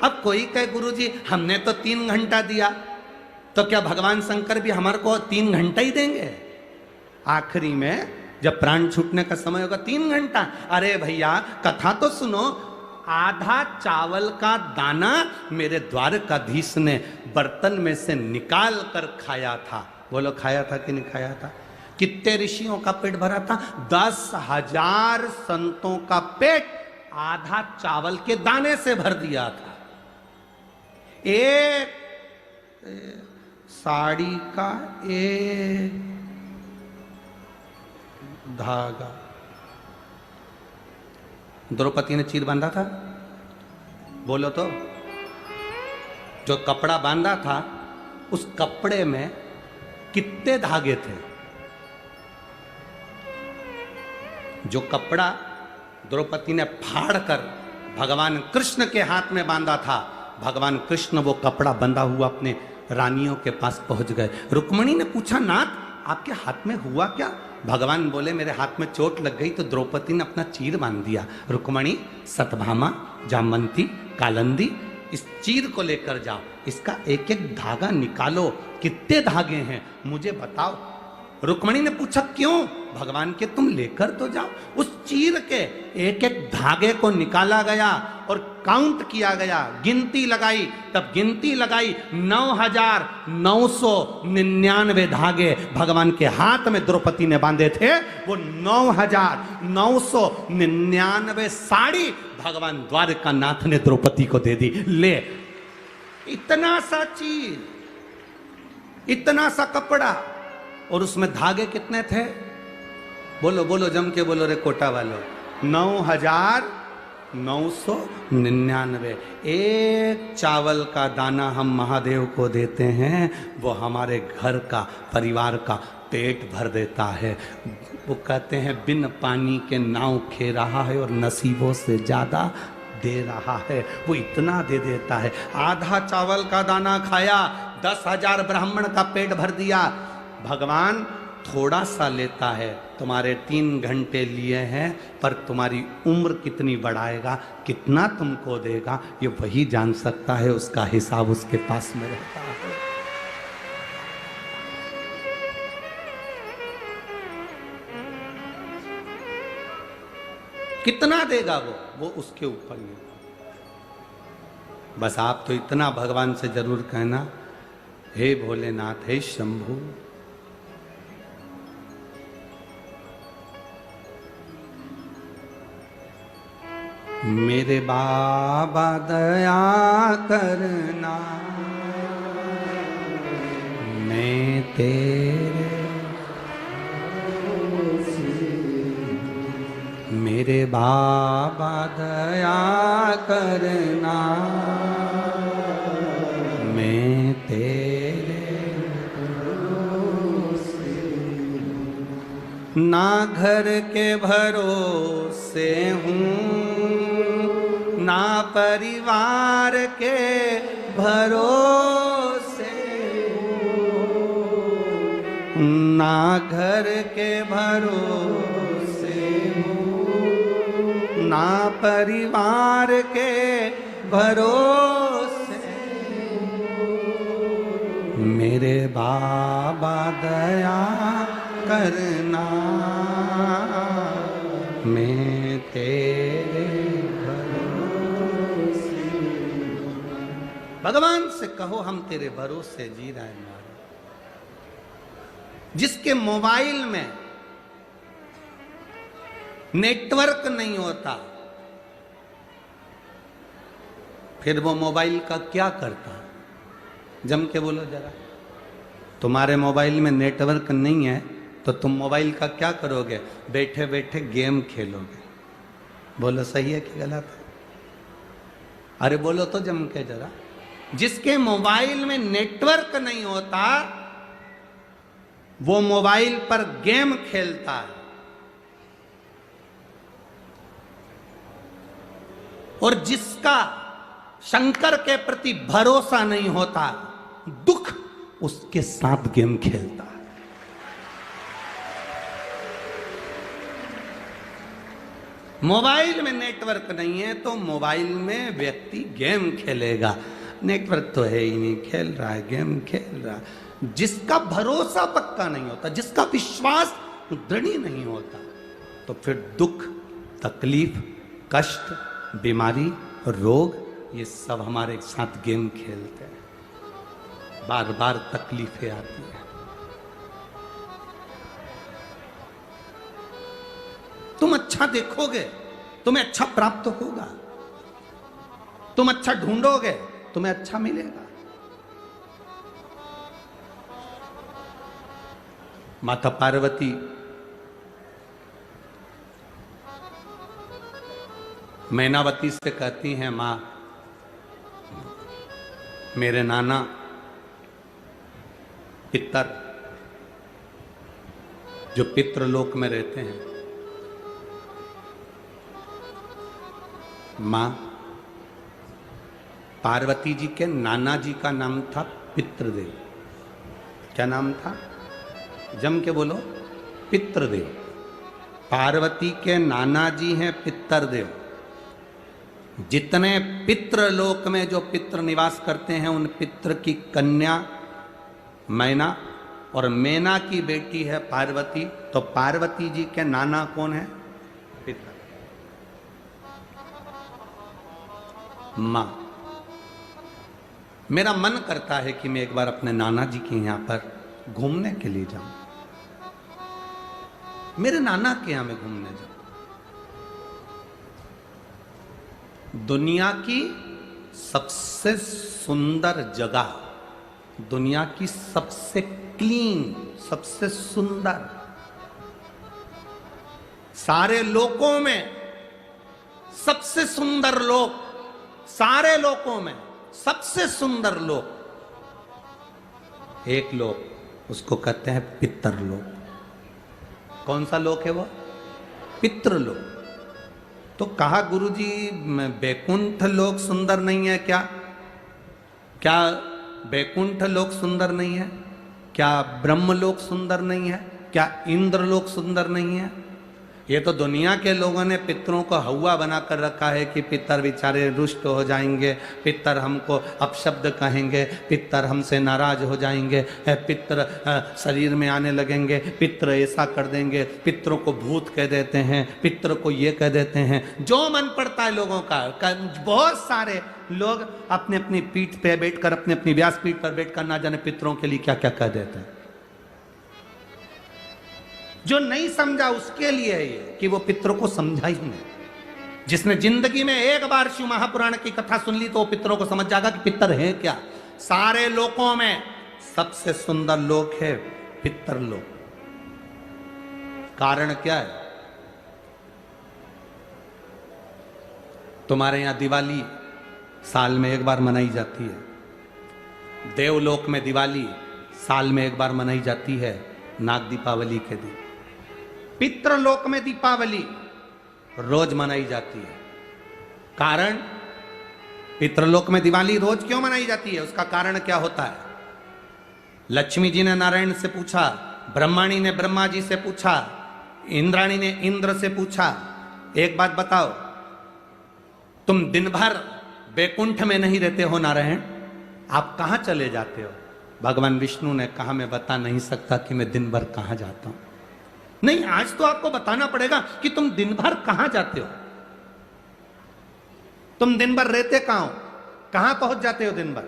अब कोई कहे गुरुजी हमने तो 3 घंटा दिया, तो क्या भगवान शंकर भी हमारे को 3 घंटा ही देंगे? आखिरी में जब प्राण छूटने का समय होगा 3 घंटा। अरे भैया कथा तो सुनो, आधा चावल का दाना मेरे द्वारकाधीश ने बर्तन में से निकाल कर खाया था। बोलो खाया था कि नहीं खाया था? कितने ऋषियों का पेट भरा था? 10,000 संतों का पेट आधा चावल के दाने से भर दिया था। एक साड़ी का एक धागा। द्रौपदी ने चीर बांधा था, बोलो तो। जो कपड़ा बांधा था उस कपड़े में कितने धागे थे? जो कपड़ा द्रौपदी ने फाड़ कर भगवान कृष्ण के हाथ में बांधा था, भगवान कृष्ण वो कपड़ा बंधा हुआ अपने रानियों के पास पहुंच गए। रुक्मिणी ने पूछा नाथ आपके हाथ में हुआ क्या? भगवान बोले मेरे हाथ में चोट लग गई तो द्रौपदी ने अपना चीर बांध दिया। रुक्मिणी, सतभामा, जामवंती, कालंदी, इस चीर को लेकर जाओ, इसका एक एक धागा निकालो। कितने धागे हैं मुझे बताओ। रुक्मिणी ने पूछा क्यों? भगवान के तुम लेकर तो जाओ। उस चीर के एक एक धागे को निकाला गया और काउंट किया गया, गिनती लगाई। तब गिनती लगाई 9,999 धागे भगवान के हाथ में द्रौपदी ने बांधे थे। वो 9,999 साड़ी भगवान द्वारकानाथ ने द्रौपदी को दे दी। ले, इतना सा चीर, इतना सा कपड़ा, और उसमें धागे कितने थे? बोलो बोलो, जम के बोलो रे कोटा वालों। 9,999। एक चावल का दाना हम महादेव को देते हैं, वो हमारे घर का, परिवार का पेट भर देता है। वो कहते हैं बिन पानी के नाव खे रहा है और नसीबों से ज्यादा दे रहा है। वो इतना दे देता है। आधा चावल का दाना खाया, 10,000 ब्राह्मण का पेट भर दिया। भगवान थोड़ा सा लेता है, तुम्हारे 3 घंटे लिए हैं, पर तुम्हारी उम्र कितनी बढ़ाएगा, कितना तुमको देगा, ये वही जान सकता है। उसका हिसाब उसके पास में रहता है। कितना देगा वो उसके ऊपर ही। बस आप तो इतना भगवान से जरूर कहना, हे भोलेनाथ, हे शंभू, मेरे बाबा दया करना, मैं तेरे, मेरे बाबा दया करना, मैं तेरे ना घर के भरोसे हूँ, ना परिवार के भरोसे, ना घर के भरोसे, ना परिवार के भरोसे, मेरे बाबा दया करना, मैं तेरे भगवान से कहो हम तेरे भरोसे जी रहे हैं। जिसके मोबाइल में नेटवर्क नहीं होता, फिर वो मोबाइल का क्या करता? जम के बोलो जरा। तुम्हारे मोबाइल में नेटवर्क नहीं है तो तुम मोबाइल का क्या करोगे? बैठे बैठे गेम खेलोगे। बोलो सही है कि गलत है? अरे बोलो तो जम के जरा। जिसके मोबाइल में नेटवर्क नहीं होता वो मोबाइल पर गेम खेलता है, और जिसका शंकर के प्रति भरोसा नहीं होता, दुख उसके साथ गेम खेलता है। मोबाइल में नेटवर्क नहीं है तो मोबाइल में व्यक्ति गेम खेलेगा। नेटवर्क तो है ही नहीं, खेल रहा है, गेम खेल रहा है। जिसका भरोसा पक्का नहीं होता, जिसका विश्वास दृढ़ नहीं होता, तो फिर दुख, तकलीफ, कष्ट, बीमारी, रोग, ये सब हमारे साथ गेम खेलते हैं। बार बार तकलीफें आती हैं। तुम अच्छा देखोगे, तुम्हें अच्छा प्राप्त होगा। तुम अच्छा ढूंढोगे, तुम्हें अच्छा मिलेगा। माता पार्वती मैनावती से कहती हैं, मां, मेरे नाना पितर जो पितृलोक में रहते हैं, मां, पार्वती जी के नाना जी का नाम था पितृदेव। क्या नाम था? जम के बोलो, पितृदेव। पार्वती के नाना जी हैं पितृदेव। जितने पितृलोक में जो पितृ निवास करते हैं, उन पितृ की कन्या मैना और मैना की बेटी है पार्वती। तो पार्वती जी के नाना कौन है? पितर, मां। मेरा मन करता है कि मैं एक बार अपने नाना जी के यहां पर घूमने के लिए जाऊं, मेरे नाना के यहां मैं घूमने जाऊं। दुनिया की सबसे सुंदर जगह, दुनिया की सबसे क्लीन, सबसे सुंदर, सारे लोकों में सबसे सुंदर लोक, सारे लोकों में सबसे सुंदर लोक, एक लोक, उसको कहते हैं पितृलोक। कौन सा लोक है वो? पितृलोक। तो कहा, गुरुजी बैकुंठ लोक सुंदर नहीं है क्या? क्या बैकुंठ लोक सुंदर नहीं है? क्या ब्रह्मलोक सुंदर नहीं है? क्या इंद्रलोक सुंदर नहीं है? ये तो दुनिया के लोगों ने पितरों को हवा बनाकर रखा है कि पितर बेचारे रुष्ट हो जाएंगे, पितर हमको अपशब्द कहेंगे, पितर हमसे नाराज हो जाएंगे, पितर शरीर में आने लगेंगे, पितर ऐसा कर देंगे, पितरों को भूत कह देते हैं, पितर को ये कह देते हैं, जो मन पड़ता है लोगों का। बहुत सारे लोग अपनी अपनी पीठ पे बैठकर, अपनी अपनी व्यास पीठ पर बैठकर ना जाने पितरों के लिए क्या क्या कह देते हैं। जो नहीं समझा उसके लिए है ये कि वो पितरों को समझा ही नहीं। जिसने जिंदगी में एक बार शिव महापुराण की कथा सुन ली तो वो पितरों को समझ जाएगा कि पितर है क्या। सारे लोकों में सबसे सुंदर लोक है पितरलोक। कारण क्या है? तुम्हारे यहां दिवाली साल में एक बार मनाई जाती है, देवलोक में दिवाली साल में एक बार मनाई जाती है, नाग दीपावली के दिन। पितृलोक में दीपावली रोज मनाई जाती है। कारण, पितृलोक में दिवाली रोज क्यों मनाई जाती है? उसका कारण क्या होता है? लक्ष्मी जी ने नारायण से पूछा, ब्रह्माणी ने ब्रह्मा जी से पूछा, इंद्राणी ने इंद्र से पूछा, एक बात बताओ, तुम दिन भर बैकुंठ में नहीं रहते हो नारायण, आप कहां चले जाते हो? भगवान विष्णु ने कहा, मैं बता नहीं सकता कि मैं दिन भर कहां जाता हूं। नहीं, आज तो आपको बताना पड़ेगा कि तुम दिन भर कहां जाते हो, तुम दिन भर रहते कहां हो, कहां पहुंच जाते हो दिन भर,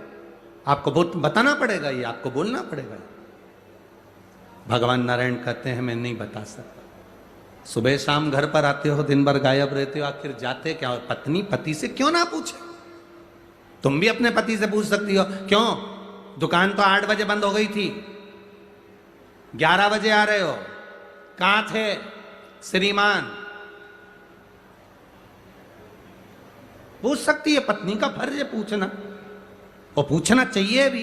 आपको बताना पड़ेगा, ये आपको बोलना पड़ेगा। भगवान नारायण कहते हैं, मैं नहीं बता सकता। सुबह शाम घर पर आते हो, दिन भर गायब रहते हो, आखिर जाते क्या हो? पत्नी पति से क्यों ना पूछे? तुम भी अपने पति से पूछ सकती हो, क्यों दुकान तो 8 बजे बंद हो गई थी, 11 बजे आ रहे हो, कहां थे श्रीमान? पूछ सकती है, पत्नी का फर्ज है पूछना, और पूछना चाहिए भी,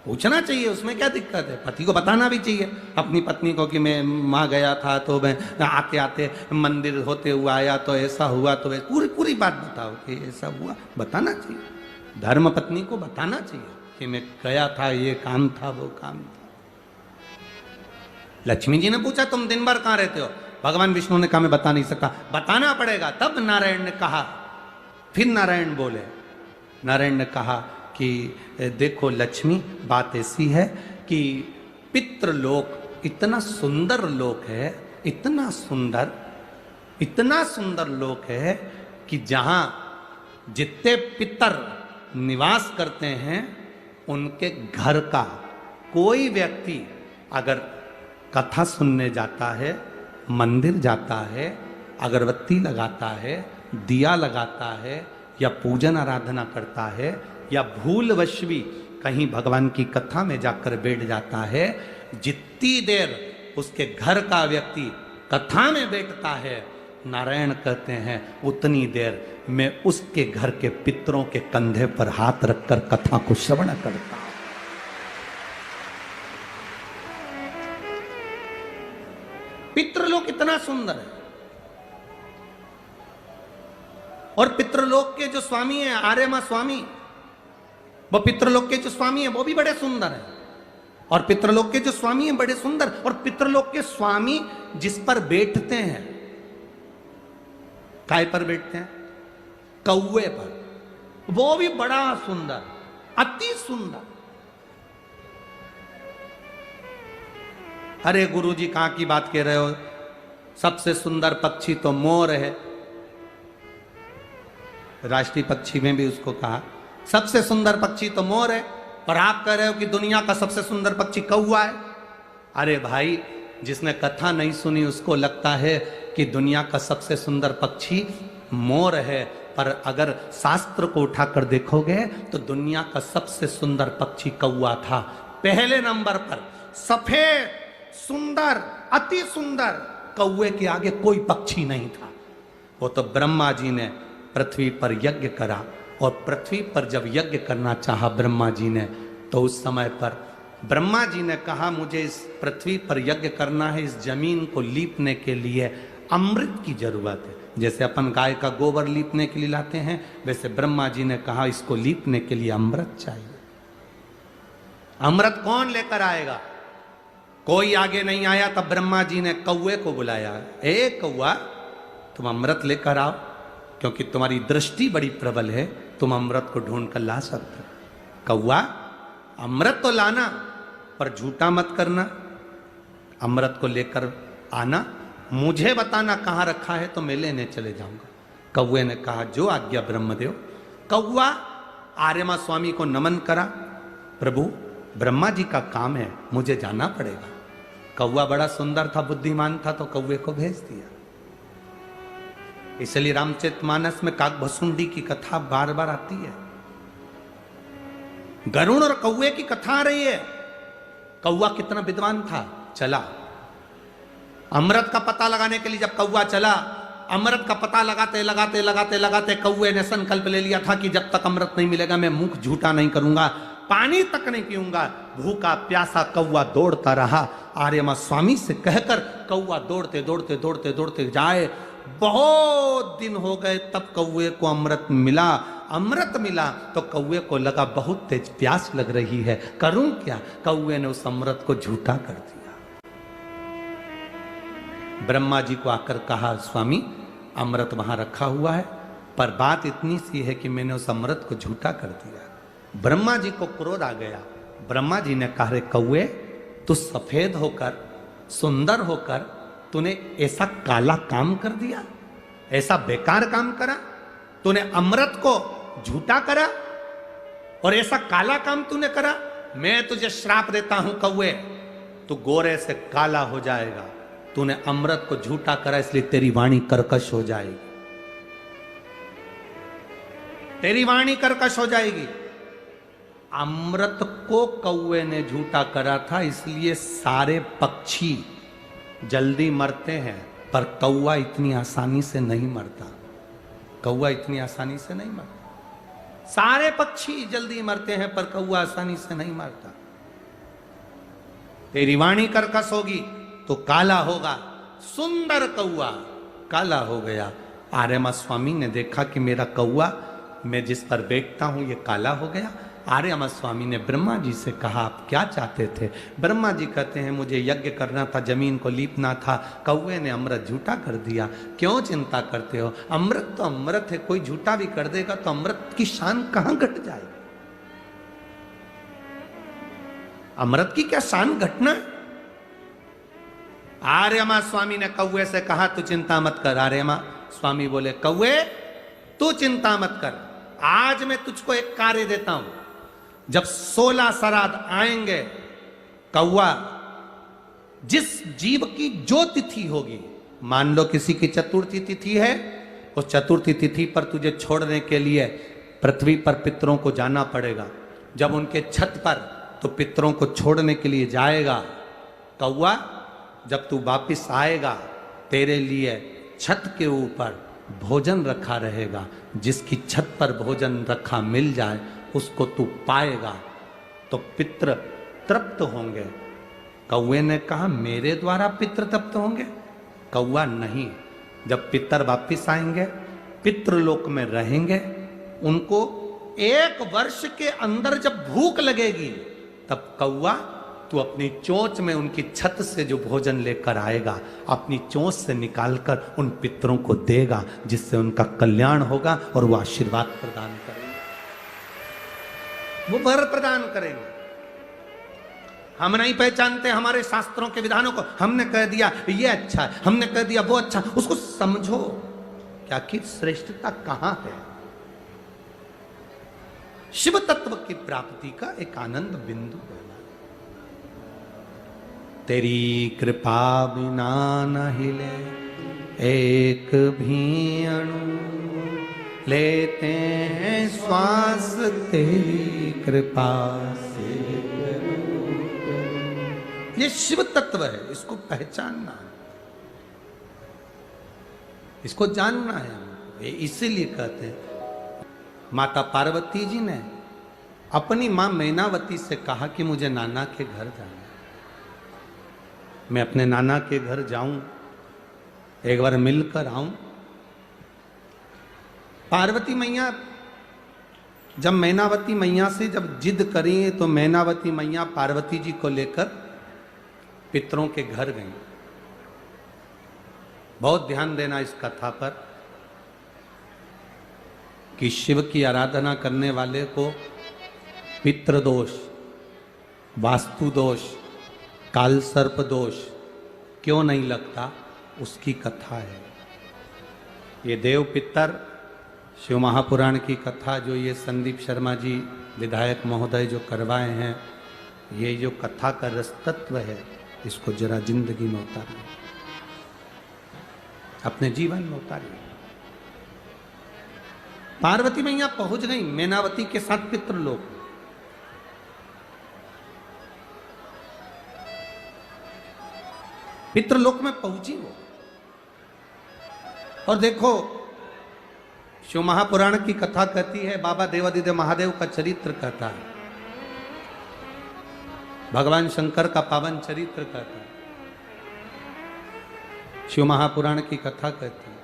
पूछना चाहिए, उसमें क्या दिक्कत है? पति को बताना भी चाहिए अपनी पत्नी को कि मैं वहां गया था, तो मैं आते आते मंदिर होते हुआ आया, तो ऐसा हुआ, तो पूरी पूरी बात बताओ कि ऐसा हुआ, बताना चाहिए। धर्म पत्नी को बताना चाहिए कि मैं गया था, ये काम था, वो काम था। लक्ष्मी जी ने पूछा, तुम दिन भर कहां रहते हो? भगवान विष्णु ने कहा मैं बता नहीं सकता। बताना पड़ेगा। तब नारायण ने कहा, फिर नारायण बोले, नारायण ने कहा कि देखो लक्ष्मी, बात ऐसी है कि पितृलोक इतना सुंदर लोक है, इतना सुंदर लोक है कि जहां जितने पितर निवास करते हैं उनके घर का कोई व्यक्ति अगर कथा सुनने जाता है, मंदिर जाता है, अगरबत्ती लगाता है, दिया लगाता है या पूजन आराधना करता है या भूलवश भी कहीं भगवान की कथा में जाकर बैठ जाता है, जितनी देर उसके घर का व्यक्ति कथा में बैठता है, नारायण कहते हैं उतनी देर मैं उसके घर के पितरों के कंधे पर हाथ रखकर कथा को श्रवण करता हूं। पितृलोक इतना सुंदर है। और पितृलोक के जो स्वामी हैं, आर्यमा स्वामी, वो पितृलोक के जो स्वामी हैं वो भी बड़े सुंदर हैं। और पितृलोक के जो स्वामी हैं बड़े सुंदर, और पितृलोक के स्वामी जिस पर बैठते हैं, काय पर बैठते हैं? कौवे पर, वो भी बड़ा सुंदर, अति सुंदर। अरे गुरुजी कहां की बात कह रहे हो? सबसे सुंदर पक्षी तो मोर है। राष्ट्रीय पक्षी में भी उसको कहा सबसे सुंदर पक्षी तो मोर है, और आप कह रहे हो कि दुनिया का सबसे सुंदर पक्षी कौवा है। अरे भाई, जिसने कथा नहीं सुनी उसको लगता है कि दुनिया का सबसे सुंदर पक्षी मोर है, पर अगर शास्त्र को उठाकर देखोगे तो दुनिया का सबसे सुंदर पक्षी कौवा था। पहले नंबर पर सफेद, सुंदर, अति सुंदर, कौवे के आगे कोई पक्षी नहीं था। वो तो ब्रह्मा जी ने पृथ्वी पर यज्ञ करा, और पृथ्वी पर जब यज्ञ करना चाहा ब्रह्मा जी ने, तो उस समय पर ब्रह्मा जी ने कहा मुझे इस पृथ्वी पर यज्ञ करना है, इस जमीन को लीपने के लिए अमृत की जरूरत है। जैसे अपन गाय का गोबर लीपने के लिए लाते हैं, वैसे ब्रह्मा जी ने कहा इसको लीपने के लिए अमृत चाहिए। अमृत कौन लेकर आएगा? कोई आगे नहीं आया। तब ब्रह्मा जी ने कौवे को बुलाया, ए कौवा, तुम अमृत लेकर आओ, क्योंकि तुम्हारी दृष्टि बड़ी प्रबल है, तुम अमृत को ढूंढ कर ला सकते हो। कौवा, अमृत तो लाना, पर झूठा मत करना। अमृत को लेकर आना, मुझे बताना कहाँ रखा है तो मैं लेने चले जाऊंगा। कौवे ने कहा जो आज्ञा ब्रह्मदेव। कौवा आर्यमा स्वामी को नमन करा, प्रभु ब्रह्मा जी का काम है, मुझे जाना पड़ेगा। कौवा बड़ा सुंदर था, बुद्धिमान था, तो कौवे को भेज दिया। इसलिए रामचरितमानस में काकभसुंडी की कथा बार बार आती है। गरुड़ और कौवे की कथा आ रही है। कौवा कितना विद्वान था, चला अमृत का पता लगाने के लिए। जब कौवा चला, अमृत का पता लगाते लगाते लगाते लगाते कौवे ने संकल्प ले लिया था कि जब तक अमृत नहीं मिलेगा मैं मुख झूठा नहीं करूंगा, पानी तक नहीं पीऊंगा। भूखा प्यासा कौवा दौड़ता रहा। आर्यमा स्वामी से कहकर कौवा दौड़ते दौड़ते दौड़ते दौड़ते जाए। बहुत दिन हो गए, तब कौवे को अमृत मिला। अमृत मिला तो कौवे को लगा बहुत तेज प्यास लग रही है, करूं क्या? कौवे ने उस अमृत को झूठा कर दिया। ब्रह्मा जी को आकर कहा स्वामी अमृत वहां रखा हुआ है, पर बात इतनी सी है कि मैंने उस अमृत को झूठा कर दिया। ब्रह्मा जी को क्रोध आ गया। ब्रह्मा जी ने कहा रे कौवे, तू सफेद होकर, सुंदर होकर, तूने ऐसा काला काम कर दिया, ऐसा बेकार काम करा, तूने अमृत को झूठा करा और ऐसा काला काम तूने करा। मैं तुझे श्राप देता हूं कौवे, तू गोरे से काला हो जाएगा। तूने अमृत को झूठा करा, इसलिए तेरी वाणी कर्कश हो जाएगी, तेरी वाणी कर्कश हो जाएगी। अमृत को कौवे ने झूठा करा था, इसलिए सारे पक्षी जल्दी मरते हैं, पर कौवा इतनी आसानी से नहीं मरता। कौवा इतनी आसानी से नहीं मरता। सारे पक्षी जल्दी मरते हैं, पर कौवा आसानी से नहीं मरता। तेरी वाणी कर्कश होगी तो काला होगा। सुंदर कौवा काला हो गया। आर्यमा स्वामी ने देखा कि मेरा कौवा, मैं जिस पर बैठता हूं, ये काला हो गया। आर्यमा स्वामी ने ब्रह्मा जी से कहा आप क्या चाहते थे? ब्रह्मा जी कहते हैं मुझे यज्ञ करना था, जमीन को लीपना था, कौवे ने अमृत झूठा कर दिया। क्यों चिंता करते हो? अमृत तो अमृत है, कोई झूठा भी कर देगा तो अमृत की शान कहां घट जाएगी? अमृत की क्या शान घटना है? आर्यमा स्वामी ने कौवे से कहा तू चिंता मत कर। आर्यमा स्वामी बोले कौवे तू चिंता मत कर, आज मैं तुझको एक कार्य देता हूं। जब 16 श्राद्ध आएंगे, कौवा जिस जीव की जो तिथि होगी, मान लो किसी की चतुर्थी तिथि है, उस चतुर्थी तिथि पर तुझे छोड़ने के लिए पृथ्वी पर पितरों को जाना पड़ेगा। जब उनके छत पर तो पितरों को छोड़ने के लिए जाएगा, कौवा जब तू वापिस आएगा तेरे लिए छत के ऊपर भोजन रखा रहेगा। जिसकी छत पर भोजन रखा मिल जाए उसको तू पाएगा तो पितृ तृप्त होंगे। कौवे ने कहा मेरे द्वारा पितृ तृप्त होंगे? कौवा नहीं, जब पितर वापिस आएंगे, पितृलोक में रहेंगे, उनको 1 वर्ष के अंदर जब भूख लगेगी तब कौवा तू अपनी चोंच में उनकी छत से जो भोजन लेकर आएगा, अपनी चोंच से निकालकर उन पितरों को देगा, जिससे उनका कल्याण होगा और वो आशीर्वाद प्रदान करेंगे, वो वर प्रदान करेंगे। हम नहीं पहचानते हमारे शास्त्रों के विधानों को, हमने कह दिया ये अच्छा है, हमने कह दिया वो अच्छा, उसको समझो क्या कि श्रेष्ठता कहां है। शिव तत्व की प्राप्ति का एक आनंद बिंदु है। तेरी कृपा बिना न हिले एक भी अणु, लेते हैं श्वास तेरी कृपा से। ये शिव तत्व है, इसको पहचानना है, इसको जानना है। ये इसीलिए कहते हैं माता पार्वती जी ने अपनी मां मैनावती से कहा कि मुझे नाना के घर जाना, मैं अपने नाना के घर जाऊं, एक बार मिलकर आऊं। पार्वती मैया जब मैनावती मैया से जब जिद करी तो मैनावती मैया पार्वती जी को लेकर पितरों के घर गई। बहुत ध्यान देना इस कथा पर कि शिव की आराधना करने वाले को पितृदोष, वास्तु दोष, काल सर्प दोष क्यों नहीं लगता, उसकी कथा है। ये देव पितर शिव महापुराण की कथा जो ये संदीप शर्मा जी विधायक महोदय जो करवाए हैं, ये जो कथा का रस तत्व है, इसको जरा जिंदगी में उतारिए, अपने जीवन में उतारिए। पार्वती मैया पहुंच गई मैनावती के साथ पितृलोक। पितृलोक में पहुंची वो, और देखो शिव महापुराण की कथा कहती है, बाबा देवादिदेव महादेव का चरित्र कहता है, भगवान शंकर का पावन चरित्र कहता है, शिव महापुराण की कथा कहती है।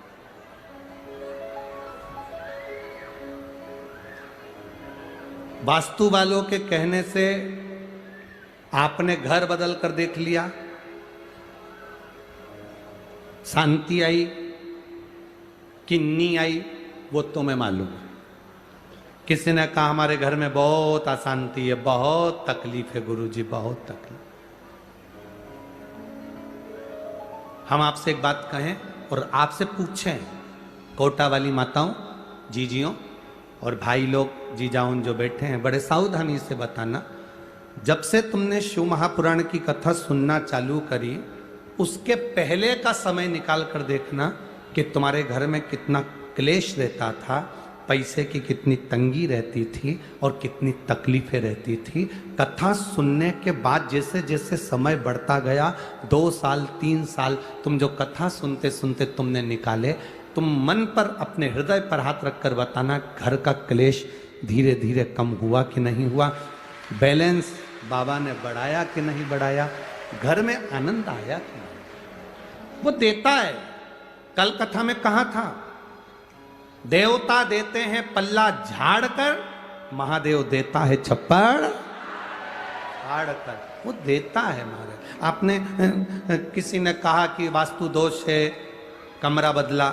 वास्तु वालों के कहने से आपने घर बदल कर देख लिया, शांति आई कि नहीं आई वो तुम्हें मालूम है। किसी ने कहा हमारे घर में बहुत अशांति है, बहुत तकलीफ है गुरुजी, बहुत तकलीफ। हम आपसे एक बात कहें और आपसे पूछें, कोटा वाली माताओं, जीजियों और भाई लोग, जीजाउन जो बैठे हैं, बड़े सावधानी से बताना, जब से तुमने शिव महापुराण की कथा सुनना चालू करी, उसके पहले का समय निकाल कर देखना कि तुम्हारे घर में कितना क्लेश रहता था, पैसे की कितनी तंगी रहती थी और कितनी तकलीफें रहती थी। कथा सुनने के बाद जैसे जैसे समय बढ़ता गया, 2 साल 3 साल तुम जो कथा सुनते सुनते तुमने निकाले, तुम मन पर अपने हृदय पर हाथ रखकर बताना, घर का क्लेश धीरे धीरे कम हुआ कि नहीं हुआ, बैलेंस बाबा ने बढ़ाया कि नहीं बढ़ाया, घर में आनंद आया कि नहीं। वो देता है। कल कथा में कहा था, देवता देते हैं पल्ला झाड़ कर महादेव देता है छप्पड़ फाड़ कर, वो देता है महादेव। आपने किसी ने कहा कि वास्तु दोष है, कमरा बदला,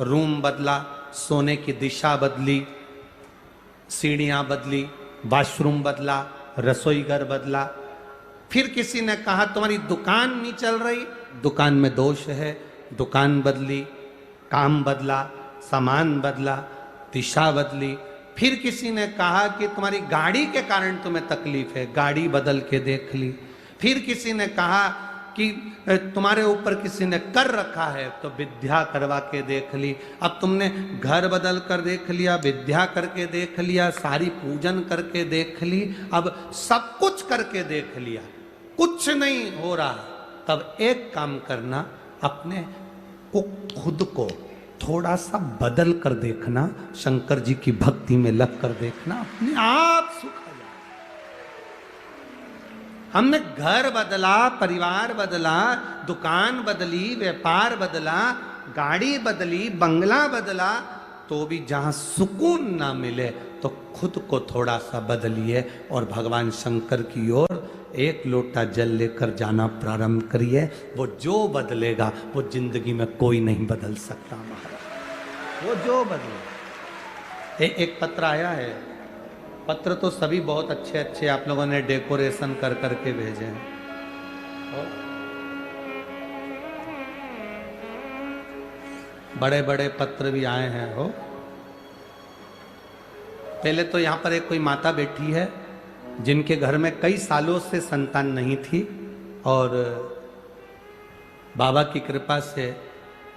रूम बदला, सोने की दिशा बदली, सीढ़ियां बदली, वॉशरूम बदला, रसोई घर बदला। फिर किसी ने कहा तुम्हारी दुकान नहीं चल रही, दुकान में दोष है, दुकान बदली, काम बदला, सामान बदला, दिशा बदली। फिर किसी ने कहा कि तुम्हारी गाड़ी के कारण तुम्हें तकलीफ है, गाड़ी बदल के देख ली। फिर किसी ने कहा कि तुम्हारे ऊपर किसी ने कर रखा है, तो विद्या करवा के देख ली। अब तुमने घर बदल कर देख लिया, विद्या करके देख लिया, सारी पूजन करके देख ली, अब सब कुछ करके देख लिया, कुछ नहीं हो रहा। तब एक काम करना, अपने को खुद को थोड़ा सा बदल कर देखना, शंकर जी की भक्ति में लग कर देखना, अपने आप सुख आ जाए। हमने घर बदला, परिवार बदला, दुकान बदली, व्यापार बदला, गाड़ी बदली, बंगला बदला, तो भी जहां सुकून ना मिले तो खुद को थोड़ा सा बदलिए और भगवान शंकर की ओर एक लोटा जल लेकर जाना प्रारंभ करिए। वो जो बदलेगा वो जिंदगी में कोई नहीं बदल सकता महाराज, वो जो बदले। एक पत्र आया है, पत्र तो सभी बहुत अच्छे अच्छे आप लोगों ने डेकोरेशन कर करके भेजे हैं। बड़े बड़े पत्र भी आए हैं। हो पहले तो यहाँ पर एक कोई माता बैठी है जिनके घर में कई सालों से संतान नहीं थी, और बाबा की कृपा से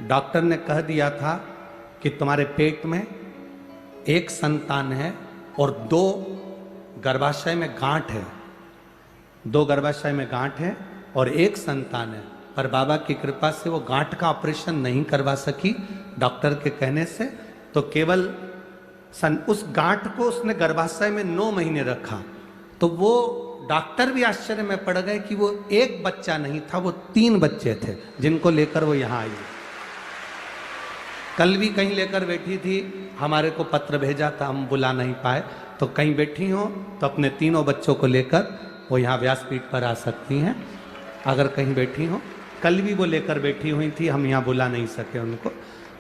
डॉक्टर ने कह दिया था कि तुम्हारे पेट में एक संतान है और 2 गर्भाशय में गांठ है, 2 गर्भाशय में गांठ है और एक संतान है। पर बाबा की कृपा से वो गांठ का ऑपरेशन नहीं करवा सकी डॉक्टर के कहने से, तो केवल उस गांठ को उसने गर्भाशय में 9 महीने रखा। तो वो डॉक्टर भी आश्चर्य में पड़ गए कि वो एक बच्चा नहीं था, वो 3 बच्चे थे जिनको लेकर वो यहाँ आई। कल भी कहीं लेकर बैठी थी, हमारे को पत्र भेजा था, हम बुला नहीं पाए। तो कहीं बैठी हो तो अपने 3 बच्चों को लेकर वो यहाँ व्यासपीठ पर आ सकती हैं। अगर कहीं बैठी हो, कल भी वो लेकर बैठी हुई थी, हम यहाँ बुला नहीं सके उनको,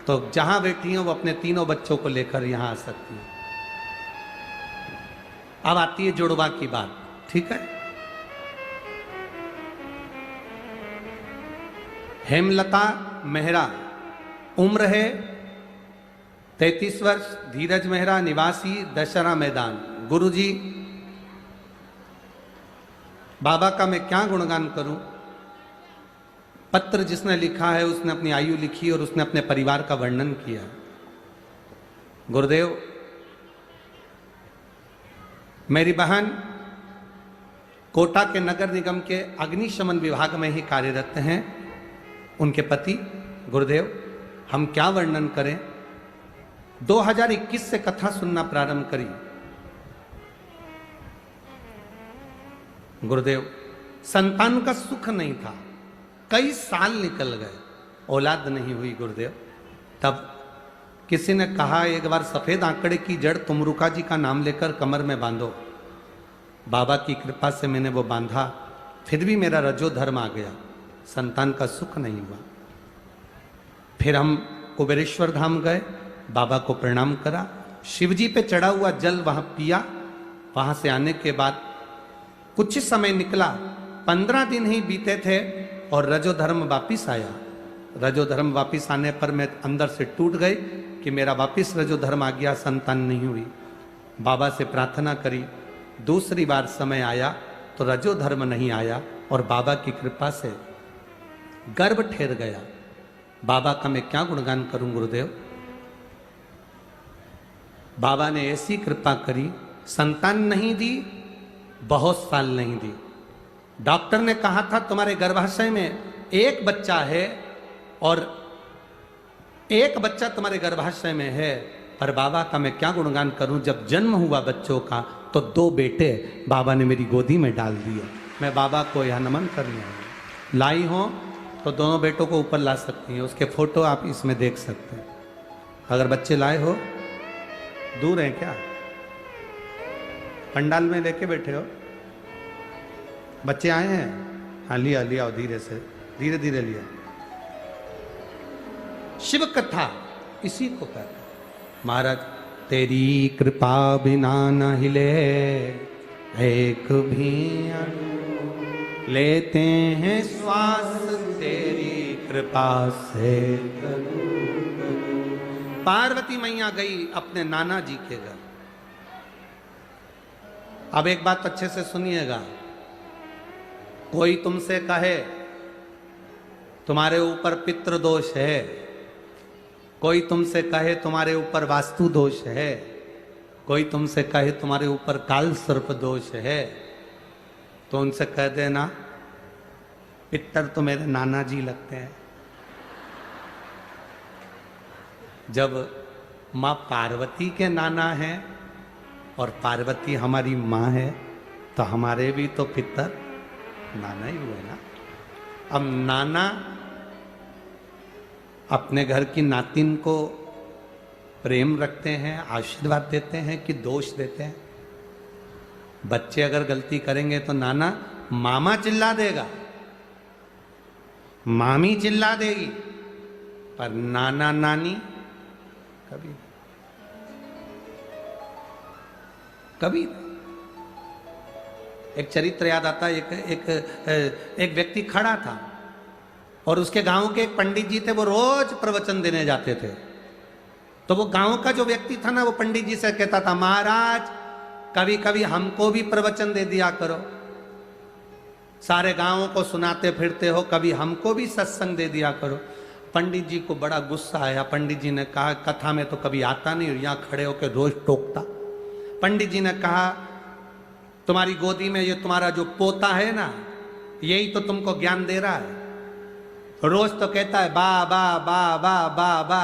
तो जहाँ बैठी हो वो अपने 3 बच्चों को लेकर यहाँ आ सकती हैं। अब आती है जुड़वा की बात, ठीक है। हेमलता मेहरा, उम्र है 33 वर्ष, धीरज मेहरा, निवासी दशहरा मैदान। गुरुजी, बाबा का मैं क्या गुणगान करूं। पत्र जिसने लिखा है उसने अपनी आयु लिखी और उसने अपने परिवार का वर्णन किया। गुरुदेव, मेरी बहन कोटा के नगर निगम के अग्निशमन विभाग में ही कार्यरत हैं। उनके पति, गुरुदेव, हम क्या वर्णन करें। 2021 से कथा सुनना प्रारंभ करी। गुरुदेव, संतान का सुख नहीं था, कई साल निकल गए, औलाद नहीं हुई गुरुदेव। तब किसी ने कहा एक बार सफेद आंकड़े की जड़ तुमरुका जी का नाम लेकर कमर में बांधो। बाबा की कृपा से मैंने वो बांधा, फिर भी मेरा रजो धर्म आ गया, संतान का सुख नहीं हुआ। फिर हम कुबेरेश्वर धाम गए, बाबा को प्रणाम करा, शिवजी पे चढ़ा हुआ जल वहां पिया। वहां से आने के बाद कुछ समय निकला, 15 दिन ही बीते थे और रजो धर्म वापिस आया। रजो धर्म वापिस आने पर मैं अंदर से टूट गई कि मेरा वापिस रजो धर्म आ गया, संतान नहीं हुई। बाबा से प्रार्थना करी, दूसरी बार समय आया तो रजो धर्म नहीं आया और बाबा की कृपा से गर्भ ठहर गया। बाबा का मैं क्या गुणगान करूं गुरुदेव। बाबा ने ऐसी कृपा करी, संतान नहीं दी, बहुत साल नहीं दी। डॉक्टर ने कहा था तुम्हारे गर्भाशय में एक बच्चा है और एक बच्चा तुम्हारे गर्भाशय में है, पर बाबा का मैं क्या गुणगान करूं। जब जन्म हुआ बच्चों का तो 2 बेटे बाबा ने मेरी गोदी में डाल दिए। मैं बाबा को यहाँ नमन करने आई। लाई हो तो दोनों बेटों को ऊपर ला सकती हैं, उसके फोटो आप इसमें देख सकते हैं। अगर बच्चे लाए हो, दूर हैं क्या? पंडाल में लेके बैठे हो? बच्चे आए हैं? हाँ, लिया लिया, धीरे से, धीरे धीरे लिया। शिव कथा इसी को कहते हैं। महाराज, तेरी कृपा बिना न हिले एक भी अणु, लेते हैं श्वास तेरी कृपा से। पार्वती मैया गई अपने नाना जी के घर। अब एक बात अच्छे से सुनिएगा, कोई तुमसे कहे तुम्हारे ऊपर पितृ दोष है, कोई तुमसे कहे तुम्हारे ऊपर वास्तु दोष है, कोई तुमसे कहे तुम्हारे ऊपर काल सर्प दोष है, तो उनसे कह देना पितर तो मेरे नाना जी लगते हैं। जब माँ पार्वती के नाना हैं और पार्वती हमारी माँ है, तो हमारे भी तो पितर नाना ही हुए ना। अब नाना अपने घर की नातिन को प्रेम रखते हैं, आशीर्वाद देते हैं कि दोष देते हैं? बच्चे अगर गलती करेंगे तो नाना मामा चिल्ला देगा, मामी चिल्ला देगी, पर नाना नानी कभी कभी। एक चरित्र याद आता है, एक व्यक्ति खड़ा था और उसके गांव के एक पंडित जी थे, वो रोज प्रवचन देने जाते थे। तो वो गांव का जो व्यक्ति था ना, वो पंडित जी से कहता था, महाराज कभी कभी हमको भी प्रवचन दे दिया करो, सारे गांवों को सुनाते फिरते हो, कभी हमको भी सत्संग दे दिया करो। पंडित जी को बड़ा गुस्सा आया। पंडित जी ने कहा, कथा में तो कभी आता नहीं और यहाँ खड़े होकर रोज टोकता। पंडित जी ने कहा, तुम्हारी गोदी में ये तुम्हारा जो पोता है ना, यही तो तुमको ज्ञान दे रहा है। रोज तो कहता है बा बा बा बा बा बा,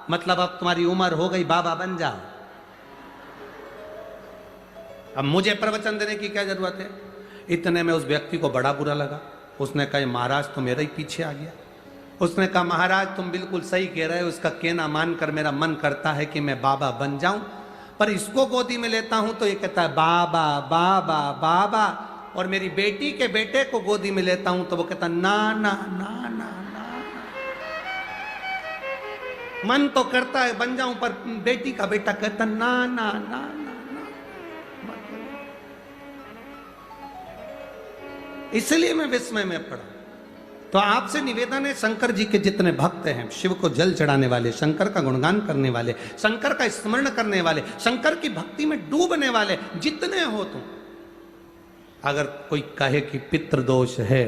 मतलब अब तुम्हारी उम्र हो गई, बाबा बन जाओ, अब मुझे प्रवचन देने की क्या जरूरत है। इतने में उस व्यक्ति को बड़ा बुरा लगा। उसने कहा, महाराज तो मेरा ही पीछे आ गया। उसने कहा, महाराज तुम बिल्कुल सही कह रहे हो, उसका कहना मानकर मेरा मन करता है कि मैं बाबा बन जाऊं, पर इसको गोदी में लेता हूं तो ये कहता है बाबा बाबा बाबा, और मेरी बेटी के बेटे को गोदी में लेता हूं तो वो कहता ना ना ना ना ना। मन तो करता है बन जाऊं, पर बेटी का बेटा कहता ना ना ना ना ना। इसलिए मैं विस्मय में पड़ा। तो आपसे निवेदन है, शंकर जी के जितने भक्त हैं, शिव को जल चढ़ाने वाले, शंकर का गुणगान करने वाले, शंकर का स्मरण करने वाले, शंकर की भक्ति में डूबने वाले जितने हो तुम, अगर कोई कहे कि पितृ दोष है,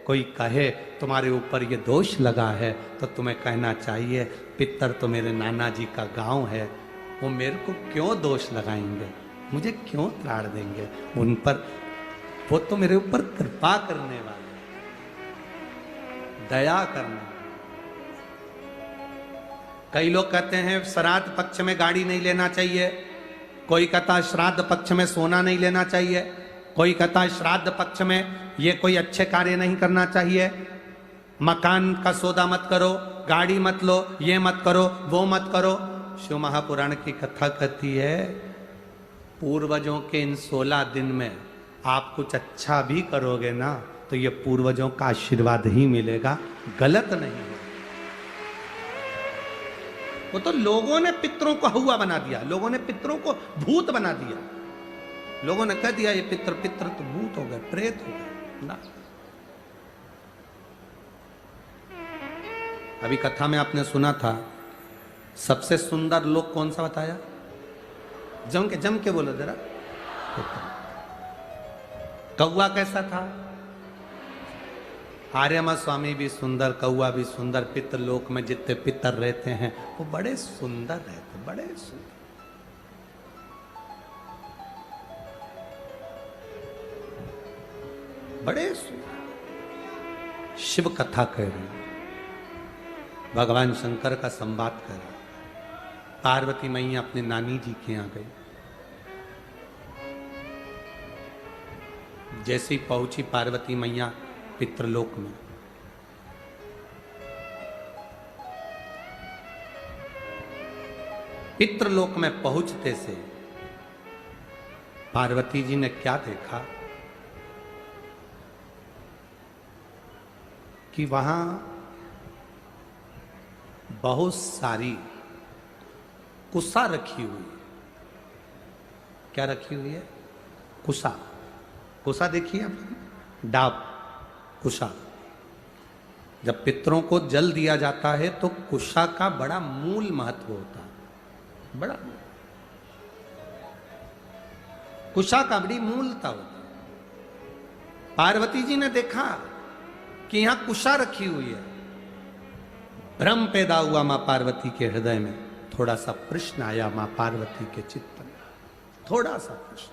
कोई कहे तुम्हारे ऊपर ये दोष लगा है, तो तुम्हें कहना चाहिए पितर तो मेरे नाना जी का गांव है, वो मेरे को क्यों दोष लगाएंगे, मुझे क्यों त्राड़ देंगे, उन पर वो तो मेरे ऊपर कृपा करने वाले, दया करना। कई लोग कहते हैं श्राद्ध पक्ष में गाड़ी नहीं लेना चाहिए, कोई कहता है श्राद्ध पक्ष में सोना नहीं लेना चाहिए, कोई कहता है श्राद्ध पक्ष में ये कोई अच्छे कार्य नहीं करना चाहिए, मकान का सौदा मत करो, गाड़ी मत लो, ये मत करो, वो मत करो। शिव महापुराण की कथा कहती है, पूर्वजों के इन 16 दिन में आप कुछ अच्छा भी करोगे ना, तो ये पूर्वजों का आशीर्वाद ही मिलेगा, गलत नहीं है। वो तो लोगों ने पितरों को हुआ बना दिया, लोगों ने पितरों को भूत बना दिया, लोगों ने कह दिया ये पितर पितर तो भूत हो गए, प्रेत हो गए ना। अभी कथा में आपने सुना था, सबसे सुंदर लोक कौन सा बताया? जम के बोलो जरा। कौआ कैसा था? आर्यमा स्वामी भी सुंदर, कौआ भी सुंदर, पितरलोक में जितने पितर रहते हैं वो बड़े सुंदर रहते, बड़े सुंदर। बड़े सुंदर। शिव कथा कह रही, भगवान शंकर का संवाद कर रही। पार्वती मैया अपने नानी जी के यहाँ गई। जैसे ही पहुंची पार्वती मैया पितृलोक में, पितृलोक में पहुंचते से पार्वती जी ने क्या देखा कि वहां बहुत सारी कुसा रखी हुई। क्या रखी हुई है? कुसा। कुसा देखिए आप, डाब, कुसा। जब पितरों को जल दिया जाता है तो कुशा का बड़ा मूल महत्व होता है, बड़ा कुशा का बड़ी मूलता होती है। पार्वती जी ने देखा कि यहां कुशा रखी हुई है। भ्रम पैदा हुआ मां पार्वती के हृदय में। थोड़ा सा प्रश्न आया मां पार्वती के चित्त में, थोड़ा सा प्रश्न।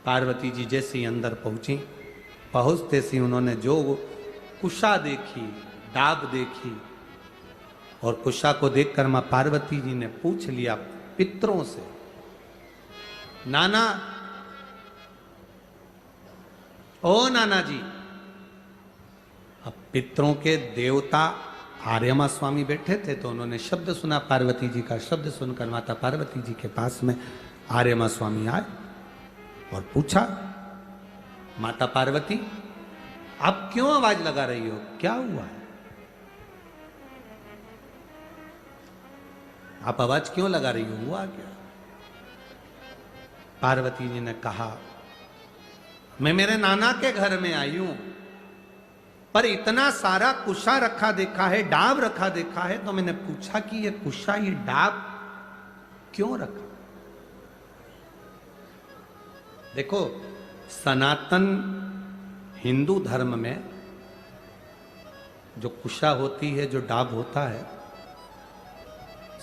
पार्वती जी जैसे ही अंदर पहुंची, पहुंचते सी उन्होंने जो कुशा देखी, डाब देखी, और कुशा को देखकर मां पार्वती जी ने पूछ लिया पितरों से, नाना, ओ नाना जी। अब पितरों के देवता आर्यमा स्वामी बैठे थे तो उन्होंने शब्द सुना पार्वती जी का। शब्द सुनकर माता पार्वती जी के पास में आर्यमा स्वामी आए और पूछा, माता पार्वती आप क्यों आवाज लगा रही हो, क्या हुआ है? आप आवाज क्यों लगा रही हो, हुआ क्या? पार्वती जी ने कहा, मैं मेरे नाना के घर में आई हूं, पर इतना सारा कुशा रखा देखा है, डाब रखा देखा है, तो मैंने पूछा कि ये कुशा, ये डाब क्यों रखा? देखो, सनातन हिंदू धर्म में जो कुशा होती है, जो डाब होता है,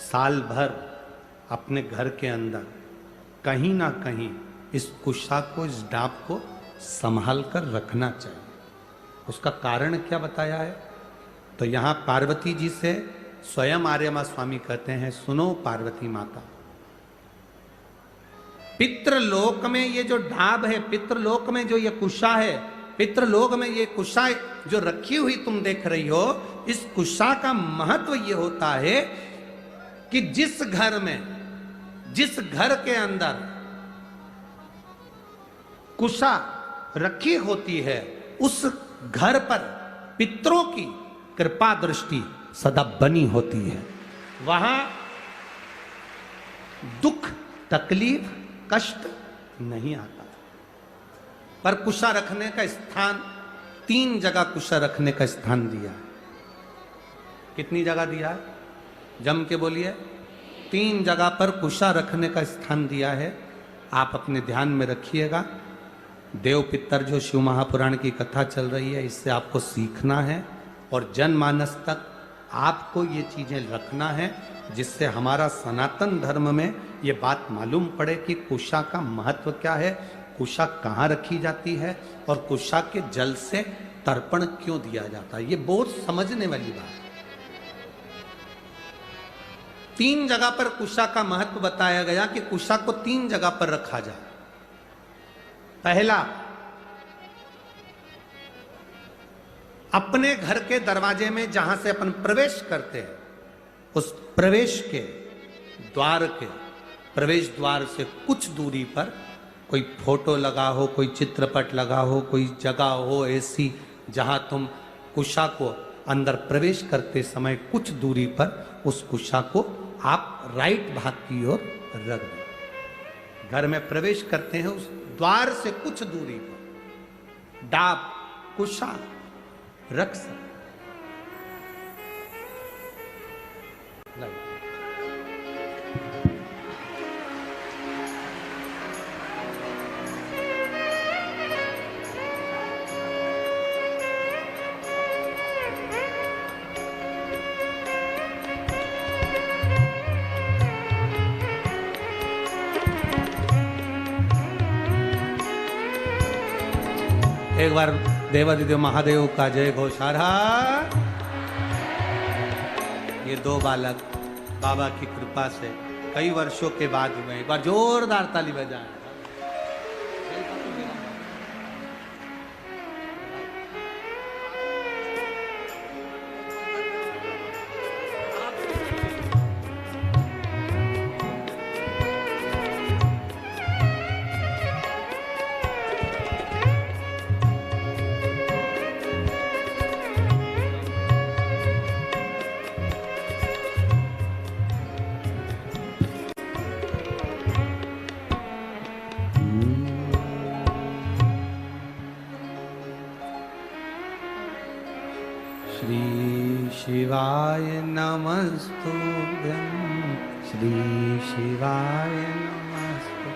साल भर अपने घर के अंदर कहीं ना कहीं इस कुशा को, इस डाब को संभाल कर रखना चाहिए। उसका कारण क्या बताया है? तो यहां पार्वती जी से स्वयं आर्यमा स्वामी कहते हैं, सुनो पार्वती माता, पितृलोक में ये जो डाब है, पितृलोक में जो ये कुशा है, पितृलोक में ये कुशा जो रखी हुई तुम देख रही हो, इस कुशा का महत्व ये होता है कि जिस घर में, जिस घर के अंदर कुशा रखी होती है, उस घर पर पितरों की कृपा दृष्टि सदा बनी होती है। वहां दुख, तकलीफ, कष्ट नहीं आता। पर कुशा रखने का स्थान, 3 जगह कुशा रखने का स्थान दिया है। कितनी जगह दिया है? जम के बोलिए। 3 जगह पर कुशा रखने का स्थान दिया है। आप अपने ध्यान में रखिएगा। देव पितर जो शिव महापुराण की कथा चल रही है, इससे आपको सीखना है और जनमानस तक आपको ये चीजें रखना है, जिससे हमारा सनातन धर्म में ये बात मालूम पड़े कि कुशा का महत्व क्या है, कुशा कहाँ रखी जाती है और कुशा के जल से तर्पण क्यों दिया जाता है। ये बहुत समझने वाली बात है। 3 जगह पर कुशा का महत्व बताया गया कि कुशा को 3 जगह पर रखा जाए। पहला, अपने घर के दरवाजे में जहां से अपन प्रवेश करते हैं, उस प्रवेश के द्वार के प्रवेश द्वार से कुछ दूरी पर कोई फोटो लगा हो, कोई चित्रपट लगा हो, कोई जगह हो ऐसी जहां तुम कुशा को अंदर प्रवेश करते समय कुछ दूरी पर उस कुशा को आप राइट भाग की ओर रख दो। घर में प्रवेश करते हैं, उस द्वार से कुछ दूरी पर डाब, कुशा रख सकते। एक बार देवादिदेव महादेव का जय घोषारा। ये 2 बालक बाबा की कृपा से कई वर्षों के बाद हुए। एक बार जोरदार ताली बजाएं। नमस्तुभ्यं श्री शिवाय नमस्तु।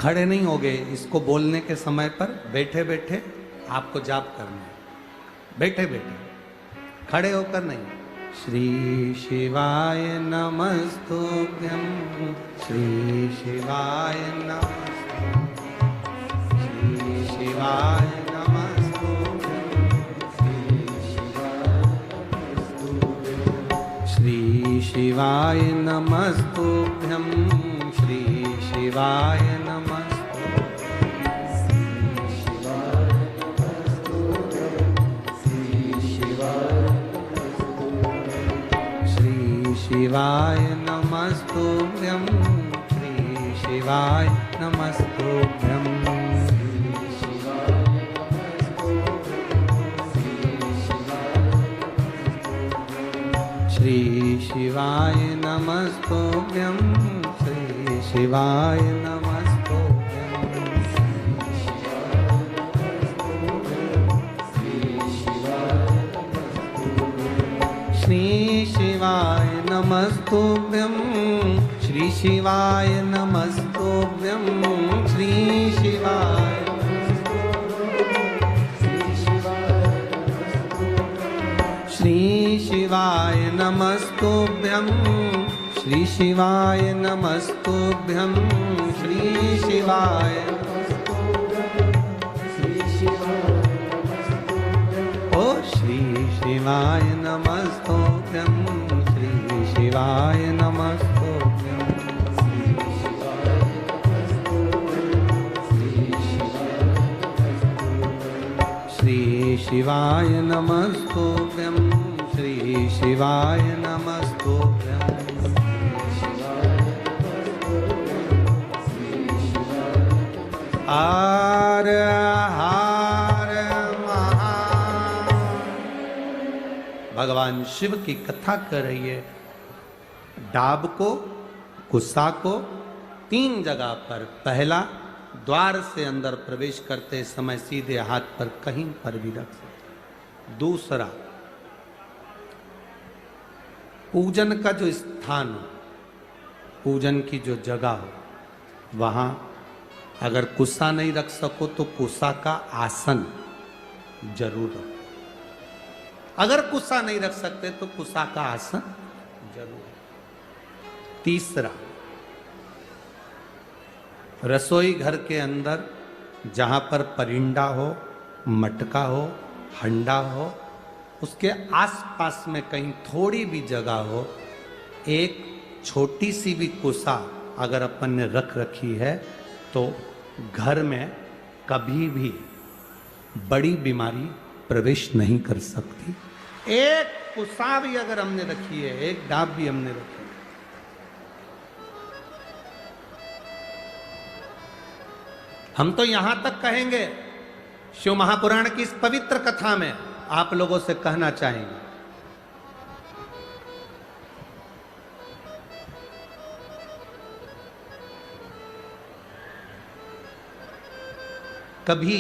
खड़े नहीं होगे, इसको बोलने के समय पर बैठे बैठे आपको जाप करना है, बैठे बैठे, खड़े होकर नहीं। श्री शिवाय नमस्तुभ्यं श्री शिवाय नमस्तुभ्यं श्री शिवाय श्री शिवाय नमस्तुभ्यं श्री शिवाय श्री शिवाय नमस्तुभ्यं श्री शिवाय नमस्तुभ्यं श्री शिवाय नमस्तुभ्यं श्री शिवाय नमस्तुभ्यं श्री शिवाय नमस्तुभ्यं श्री शिवाय नमस्तुभ्यं श्री शिवाय श्री शिवाय नमस्तुभ्यं श्री शिवाय नमस्तुभ्यं श्री शिवाय ओ श्री शिवाय नमस्तुभ्यं श्री शिवाय नमस्तुभ्यं श्री शिवाय नमस्तुभ्यं श्री शिवाय नमस्तुभ्यं हर हर भगवान शिव की कथा कर रही है। डाब को, गुस्सा को 3 जगह पर, पहला द्वार से अंदर प्रवेश करते समय सीधे हाथ पर कहीं पर भी रख सकते। दूसरा, पूजन का जो स्थान हो, पूजन की जो जगह हो, वहां अगर कुसा नहीं रख सको तो कुसा का आसन जरूर रखो। अगर कुसा नहीं रख सकते तो कुसा का आसन जरूर। तीसरा, रसोई घर के अंदर जहां पर परिंदा हो, मटका हो, हंडा हो, उसके आसपास में कहीं थोड़ी भी जगह हो, एक छोटी सी भी कुसा अगर अपन ने रख रखी है तो घर में कभी भी बड़ी बीमारी प्रवेश नहीं कर सकती। एक कुसा भी अगर हमने रखी है, एक डाब भी हमने रखी है, हम तो यहां तक कहेंगे, शिव महापुराण की इस पवित्र कथा में आप लोगों से कहना चाहेंगे, कभी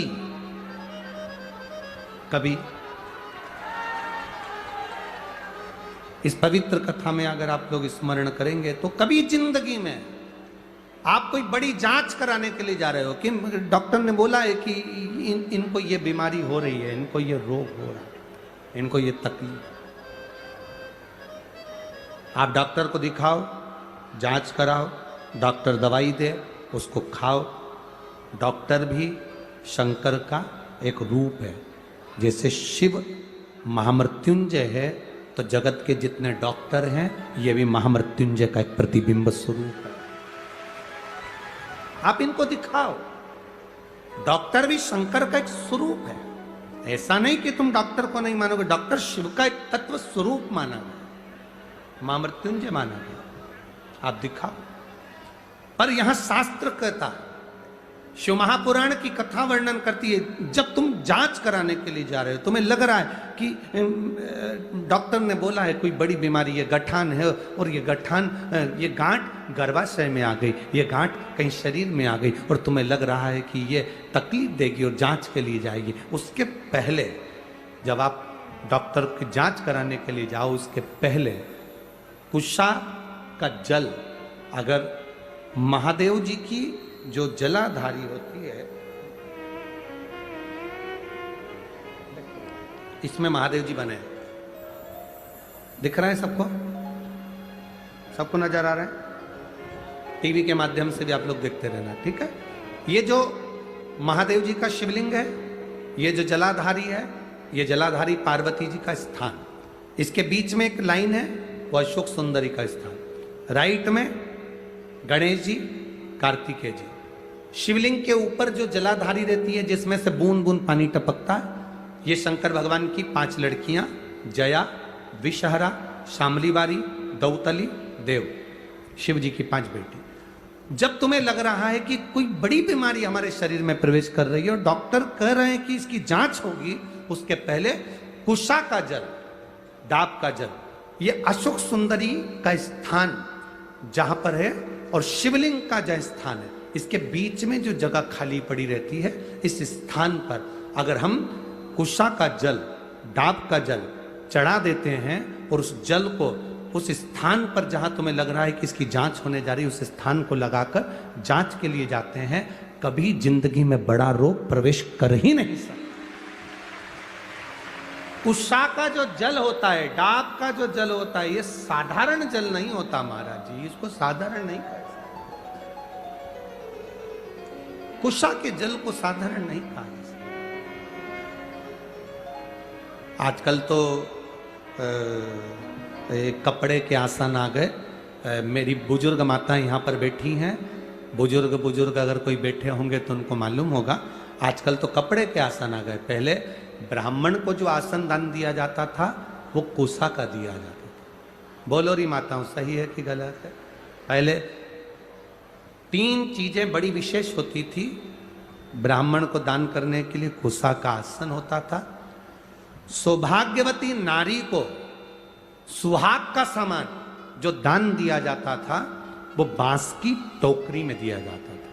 कभी इस पवित्र कथा में अगर आप लोग स्मरण करेंगे तो कभी जिंदगी में आप कोई बड़ी जांच कराने के लिए जा रहे हो कि डॉक्टर ने बोला है कि इनको ये बीमारी हो रही है, इनको ये रोग हो रहा है, इनको ये तकलीफ। आप डॉक्टर को दिखाओ, जांच कराओ, डॉक्टर दवाई दे, उसको खाओ। डॉक्टर भी शंकर का एक रूप है। जैसे शिव महामृत्युंजय है तो जगत के जितने डॉक्टर हैं ये भी महामृत्युंजय का एक प्रतिबिंब स्वरूप है। आप इनको दिखाओ। डॉक्टर भी शंकर का एक स्वरूप है। ऐसा नहीं कि तुम डॉक्टर को नहीं मानोगे, डॉक्टर शिव का एक तत्व स्वरूप माना गया, महामृत्युंजय माना गया। आप दिखाओ। पर यहां शास्त्र कहता, शिव महापुराण की कथा वर्णन करती है, जब तुम जांच कराने के लिए जा रहे हो, तुम्हें लग रहा है कि डॉक्टर ने बोला है कोई बड़ी बीमारी, ये गठान है और ये गठान, ये गांठ गर्भाशय में आ गई, ये गांठ कहीं शरीर में आ गई और तुम्हें लग रहा है कि ये तकलीफ देगी और जांच के लिए जाएगी। उसके पहले जब आप डॉक्टर की जांच कराने के लिए जाओ, उसके पहले कुशा का जल, अगर महादेव जी की जो जलाधारी होती है, इसमें महादेव जी बने, दिख रहा है सबको? सबको नजर आ रहा है? टीवी के माध्यम से भी आप लोग देखते रहना, ठीक है? ये जो महादेव जी का शिवलिंग है, ये जो जलाधारी है, ये जलाधारी पार्वती जी का स्थान। इसके बीच में एक लाइन है, वो अशोक सुंदरी का स्थान। राइट में गणेश जी, कार्तिकेय जी। शिवलिंग के ऊपर जो जलाधारी रहती है, जिसमें से बूंद बूंद पानी टपकता है, ये शंकर भगवान की 5 लड़कियां, जया, विषहरा, शामलीवारी, दौतली, देव, शिव जी की 5 बेटी। जब तुम्हें लग रहा है कि कोई बड़ी बीमारी हमारे शरीर में प्रवेश कर रही है और डॉक्टर कह रहे हैं कि इसकी जांच होगी, उसके पहले कुशा का जल, डाब का जल, ये अशोक सुंदरी का स्थान जहां पर है और शिवलिंग का जहाँ स्थान है, इसके बीच में जो जगह खाली पड़ी रहती है, इस स्थान पर अगर हम कुशा का जल, डाब का जल चढ़ा देते हैं और उस जल को उस स्थान पर जहां तुम्हें लग रहा है कि इसकी जांच होने जा रही है, उस स्थान को लगाकर जांच के लिए जाते हैं, कभी जिंदगी में बड़ा रोग प्रवेश कर ही नहीं सकता। कुशा का जो जल होता है, डाब का जो जल होता है, ये साधारण जल नहीं होता महाराज जी, इसको साधारण नहीं कहा। कुशा के जल को साधारण नहीं कहा। आजकल तो कपड़े के आसन आ गए। मेरी बुजुर्ग माता यहाँ पर बैठी हैं, बुजुर्ग अगर कोई बैठे होंगे तो उनको मालूम होगा, आजकल तो कपड़े के आसन आ गए। पहले ब्राह्मण को जो आसन दान दिया जाता था वो कुशा का दिया जाता था। बोलो री माताओं, सही है कि गलत है? पहले 3 चीजें बड़ी विशेष होती थी ब्राह्मण को दान करने के लिए। कुशा का आसन होता था, सौभाग्यवती नारी को सुहाग का सामान जो दान दिया जाता था वो बांस की टोकरी में दिया जाता था,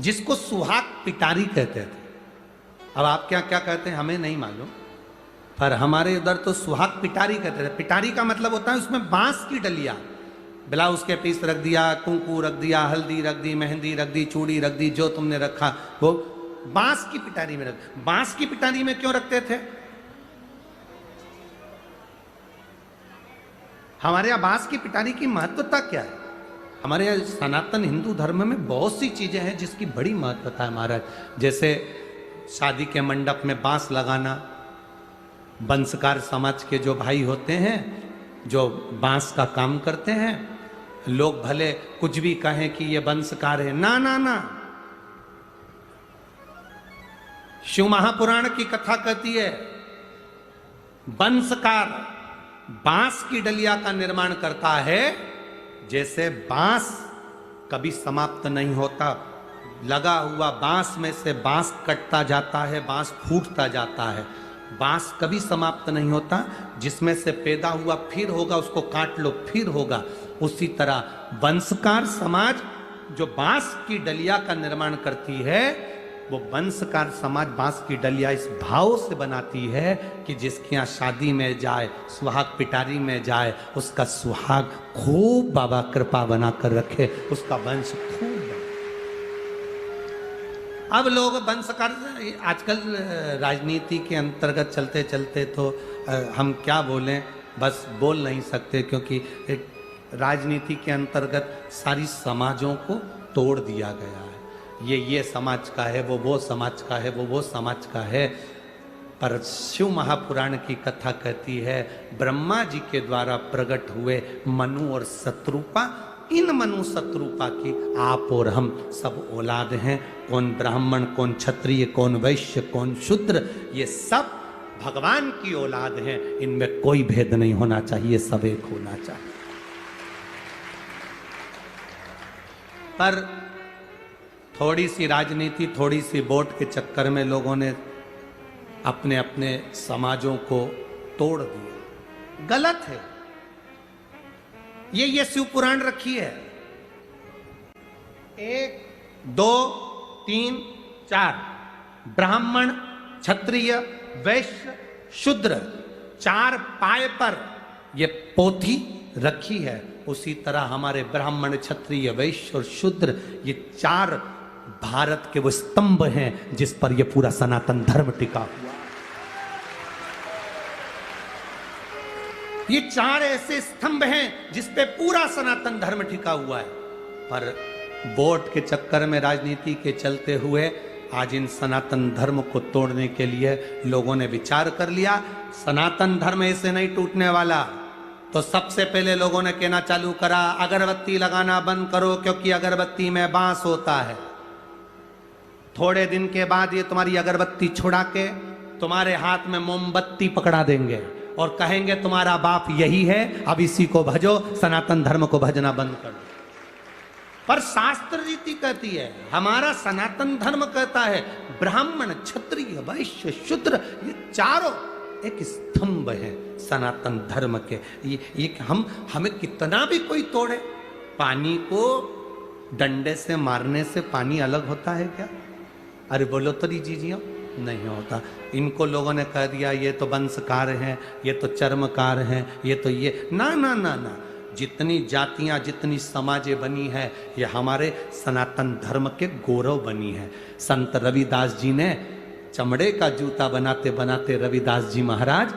जिसको सुहाग पिटारी कहते थे। अब आप क्या क्या कहते हैं हमें नहीं मालूम, पर हमारे उधर तो सुहाग पिटारी कहते थे। पिटारी का मतलब होता है उसमें बांस की डलिया, ब्लाउज के पीस रख दिया, कुंकू रख दिया, हल्दी रख दी, मेहंदी रख दी, चूड़ी रख दी, जो तुमने रखा वो बांस की पिटारी में रख। बांस की पिटारी में क्यों रखते थे? हमारे यहाँ बांस की पिटारी की महत्वता क्या है? हमारे यहाँ सनातन हिंदू धर्म में बहुत सी चीजें हैं जिसकी बड़ी महत्वता है महाराज। जैसे शादी के मंडप में बांस लगाना, वंशकार समाज के जो भाई होते हैं जो बांस का काम करते हैं, लोग भले कुछ भी कहें कि ये वंशकार है, ना ना ना, शिव महापुराण की कथा कहती है वंशकार बांस की डलिया का निर्माण करता है। जैसे बांस कभी समाप्त नहीं होता, लगा हुआ बांस में से बांस कटता जाता है, बांस फूटता जाता है, बांस कभी समाप्त नहीं होता। जिसमें से पैदा हुआ फिर होगा, उसको काट लो फिर होगा। उसी तरह वंशकार समाज जो बांस की डलिया का निर्माण करती है, वो वंशकार समाज बांस की डलिया इस भाव से बनाती है कि जिसके यहाँ शादी में जाए, सुहाग पिटारी में जाए, उसका सुहाग खूब बाबा कृपा बना कर रखे, उसका वंश खूब बने। अब लोग वंशकार, आजकल राजनीति के अंतर्गत चलते चलते तो हम क्या बोलें, बस बोल नहीं सकते, क्योंकि राजनीति के अंतर्गत सारी समाजों को तोड़ दिया गया है। ये समाज का है, वो समाज का है, वो समाज का है। पर शिव महापुराण की कथा कहती है ब्रह्मा जी के द्वारा प्रकट हुए मनु और शत्रुपा, इन मनु शत्रुपा की आप और हम सब औलाद हैं। कौन ब्राह्मण, कौन क्षत्रिय, कौन वैश्य, कौन शूद्र, ये सब भगवान की औलाद हैं। इनमें कोई भेद नहीं होना चाहिए, सब एक होना चाहिए। पर थोड़ी सी राजनीति, थोड़ी सी वोट के चक्कर में लोगों ने अपने अपने समाजों को तोड़ दिया। गलत है। ये शिव पुराण रखी है, 1 2 3 4 ब्राह्मण, क्षत्रिय, वैश्य, शूद्र, चार पाए पर ये पोथी रखी है, उसी तरह हमारे ब्राह्मण, क्षत्रिय, वैश्य और शूद्र ये चार भारत के वो स्तंभ हैं जिस पर ये पूरा सनातन धर्म टिका हुआ। ये चार ऐसे स्तंभ हैं जिस पे पूरा सनातन धर्म टिका हुआ है। पर वोट के चक्कर में, राजनीति के चलते हुए आज इन सनातन धर्म को तोड़ने के लिए लोगों ने विचार कर लिया, सनातन धर्म ऐसे नहीं टूटने वाला। तो सबसे पहले लोगों ने कहना चालू करा, अगरबत्ती लगाना बंद करो क्योंकि अगरबत्ती में बांस होता है। थोड़े दिन के बाद ये तुम्हारी अगरबत्ती छुड़ा के तुम्हारे हाथ में मोमबत्ती पकड़ा देंगे और कहेंगे तुम्हारा बाप यही है, अब इसी को भजो, सनातन धर्म को भजना बंद करो। पर शास्त्र रीति कहती है, हमारा सनातन धर्म कहता है ब्राह्मण, क्षत्रिय, वैश्य, शूद्र ये चारों एक स्तंभ है सनातन धर्म के। ये हमें कितना भी कोई तोड़े, पानी को डंडे से मारने से पानी अलग होता है क्या? अरे बोलो तो दीजिए, नहीं होता। इनको लोगों ने कह दिया ये तो वंशकार हैं, ये तो चर्मकार हैं, ये तो ये ना ना ना ना। जितनी जातियां, जितनी समाजें बनी है, ये हमारे सनातन धर्म के गौरव बनी है। संत रविदास जी ने चमड़े का जूता बनाते बनाते रविदास जी महाराज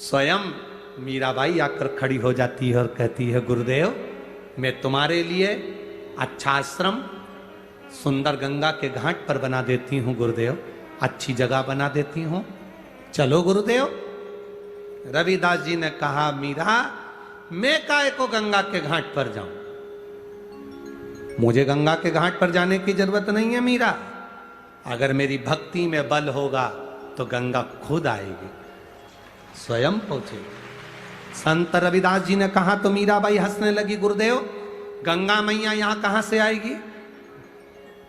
स्वयं मीराबाई आकर खड़ी हो जाती है और कहती है, गुरुदेव मैं तुम्हारे लिए अच्छा आश्रम सुंदर गंगा के घाट पर बना देती हूँ गुरुदेव, अच्छी जगह बना देती हूँ, चलो गुरुदेव। रविदास जी ने कहा, मीरा मैं काहे को गंगा के घाट पर जाऊं, मुझे गंगा के घाट पर जाने की जरूरत नहीं है मीरा। अगर मेरी भक्ति में बल होगा तो गंगा खुद आएगी, स्वयं पहुंचेगी। संत रविदास जी ने कहा तो मीराबाई हंसने लगी, गुरुदेव गंगा मैया यहां कहां से आएगी,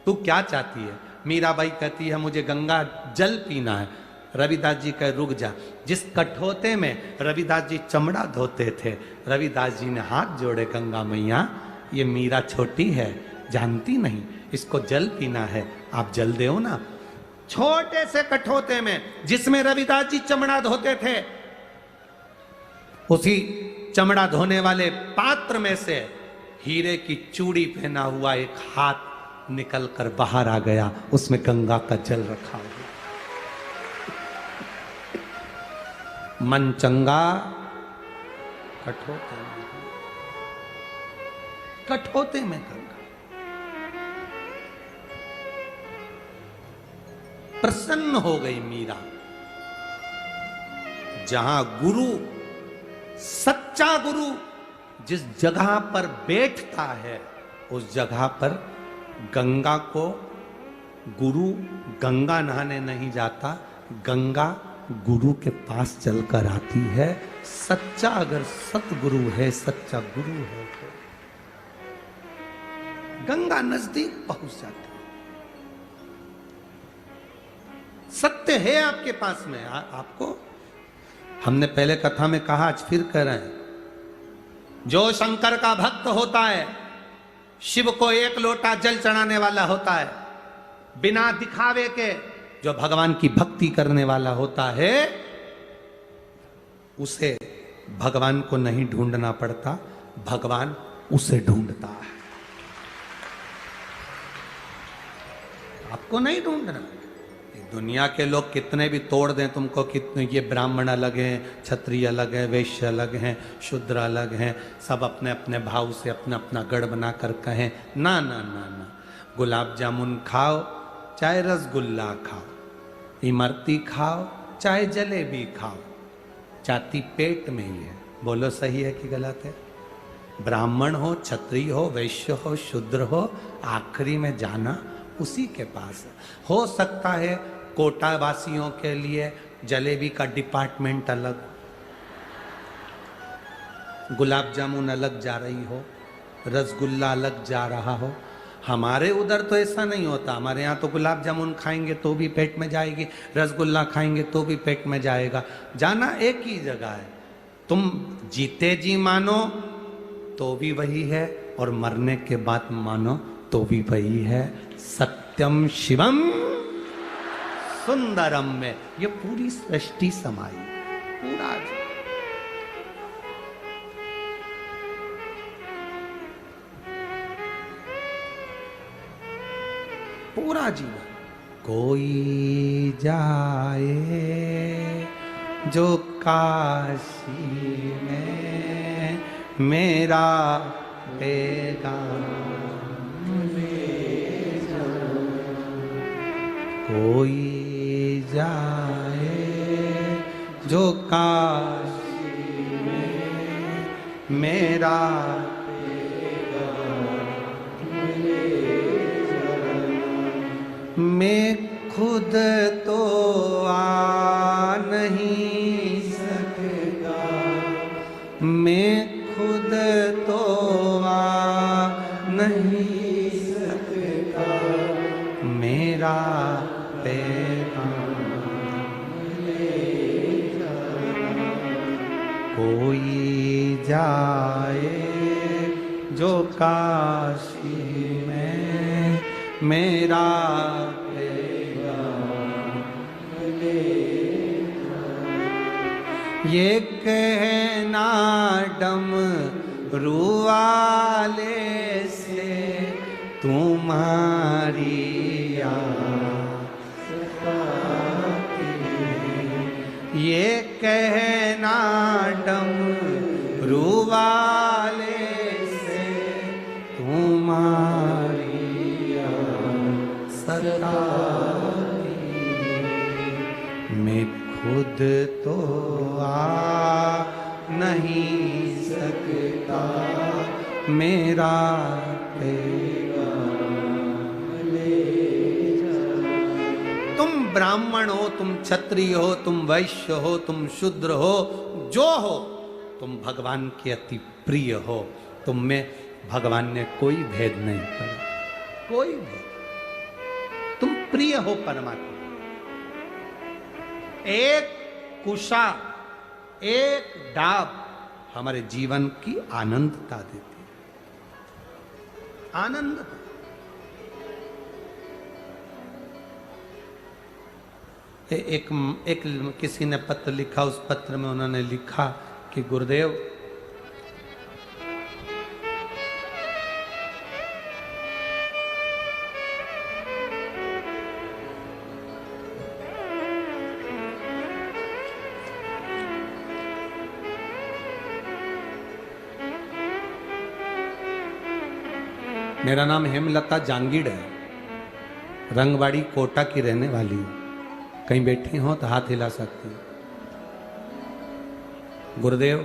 तू क्या चाहती है? मीराबाई कहती है मुझे गंगा जल पीना है। रविदास जी कहे रुक जा। जिस कठोते में रविदास जी चमड़ा धोते थे, रविदास जी ने हाथ जोड़े, गंगा मैया ये मीरा छोटी है, जानती नहीं, इसको जल पीना है, आप जल दो ना। छोटे से कठोते में जिसमें रविदास जी चमड़ा धोते थे, उसी चमड़ा धोने वाले पात्र में से हीरे की चूड़ी पहना हुआ एक हाथ निकल कर बाहर आ गया, उसमें गंगा का जल रखा हुआ। मन चंगा कठोते में, कठोते में गंगा। प्रसन्न हो गई मीरा। जहां गुरु, सच्चा गुरु जिस जगह पर बैठता है, उस जगह पर गंगा को, गुरु गंगा नहाने नहीं जाता, गंगा गुरु के पास चलकर आती है। सच्चा अगर सतगुरु है, सच्चा गुरु है तो गंगा नजदीक पहुंच जाती है। सत्य है आपके पास में। आपको हमने पहले कथा में कहा, आज फिर कह रहे हैं, जो शंकर का भक्त होता है, शिव को एक लोटा जल चढ़ाने वाला होता है, बिना दिखावे के जो भगवान की भक्ति करने वाला होता है, उसे भगवान को नहीं ढूंढना पड़ता, भगवान उसे ढूंढता है। आपको नहीं ढूंढना। दुनिया के लोग कितने भी तोड़ दें तुमको, कितने ये ब्राह्मण अलग हैं, क्षत्रिय अलग है, वैश्य अलग हैं, शूद्र अलग हैं, सब अपने अपने भाव से अपना अपना गढ़ बना कर कहें, ना ना ना ना। गुलाब जामुन खाओ चाहे रसगुल्ला खाओ, इमरती खाओ चाहे जलेबी खाओ, जाति पेट में ही है। बोलो सही है कि गलत है? ब्राह्मण हो, क्षत्रिय हो, वैश्य हो, शूद्र हो, आखिरी में जाना उसी के पास। हो सकता है कोटा वासियों के लिए जलेबी का डिपार्टमेंट अलग, गुलाब जामुन अलग जा रही हो, रसगुल्ला अलग जा रहा हो। हमारे उधर तो ऐसा नहीं होता। हमारे यहाँ तो गुलाब जामुन खाएंगे तो भी पेट में जाएगी, रसगुल्ला खाएंगे तो भी पेट में जाएगा। जाना एक ही जगह है। तुम जीते जी मानो तो भी वही है, और मरने के बाद मानो तो भी वही है। सत्यम शिवम सुंदरम में ये पूरी सृष्टि समाई। पूरा पूरा जीवन। कोई जाए जो काशी में मेरा पैगाम ले जाए। कोई जाए जो काशी में मेरा मैं खुद तो आ नहीं सकता, मैं खुद तो आ नहीं सकता, मेरा पैगाम ले जाना। कोई जाए जो काशी में मेरा ये कहना डमरू वाले से तुम्हारी आस पाती है। ये कहना डमरू वाले से तुम्हारी आस सताती है। मैं खुद तो आ नहीं सकता, मेरा पैगाम ले जा। तुम ब्राह्मण हो, तुम क्षत्रिय हो, तुम वैश्य हो, तुम शूद्र हो, जो हो, तुम भगवान के अति प्रिय हो। तुम में भगवान ने कोई भेद नहीं करा, कोई भेद। तुम प्रिय हो परमात्मा। एक कुशा, एक डाब हमारे जीवन की आनंदता देती है। आनंद। एक किसी ने पत्र लिखा, उस पत्र में उन्होंने लिखा कि गुरुदेव, मेरा नाम हेमलता जांगीड़ है, रंगवाड़ी कोटा की रहने वाली हूं। कहीं बैठी हो तो हाथ हिला सकती हो। गुरुदेव,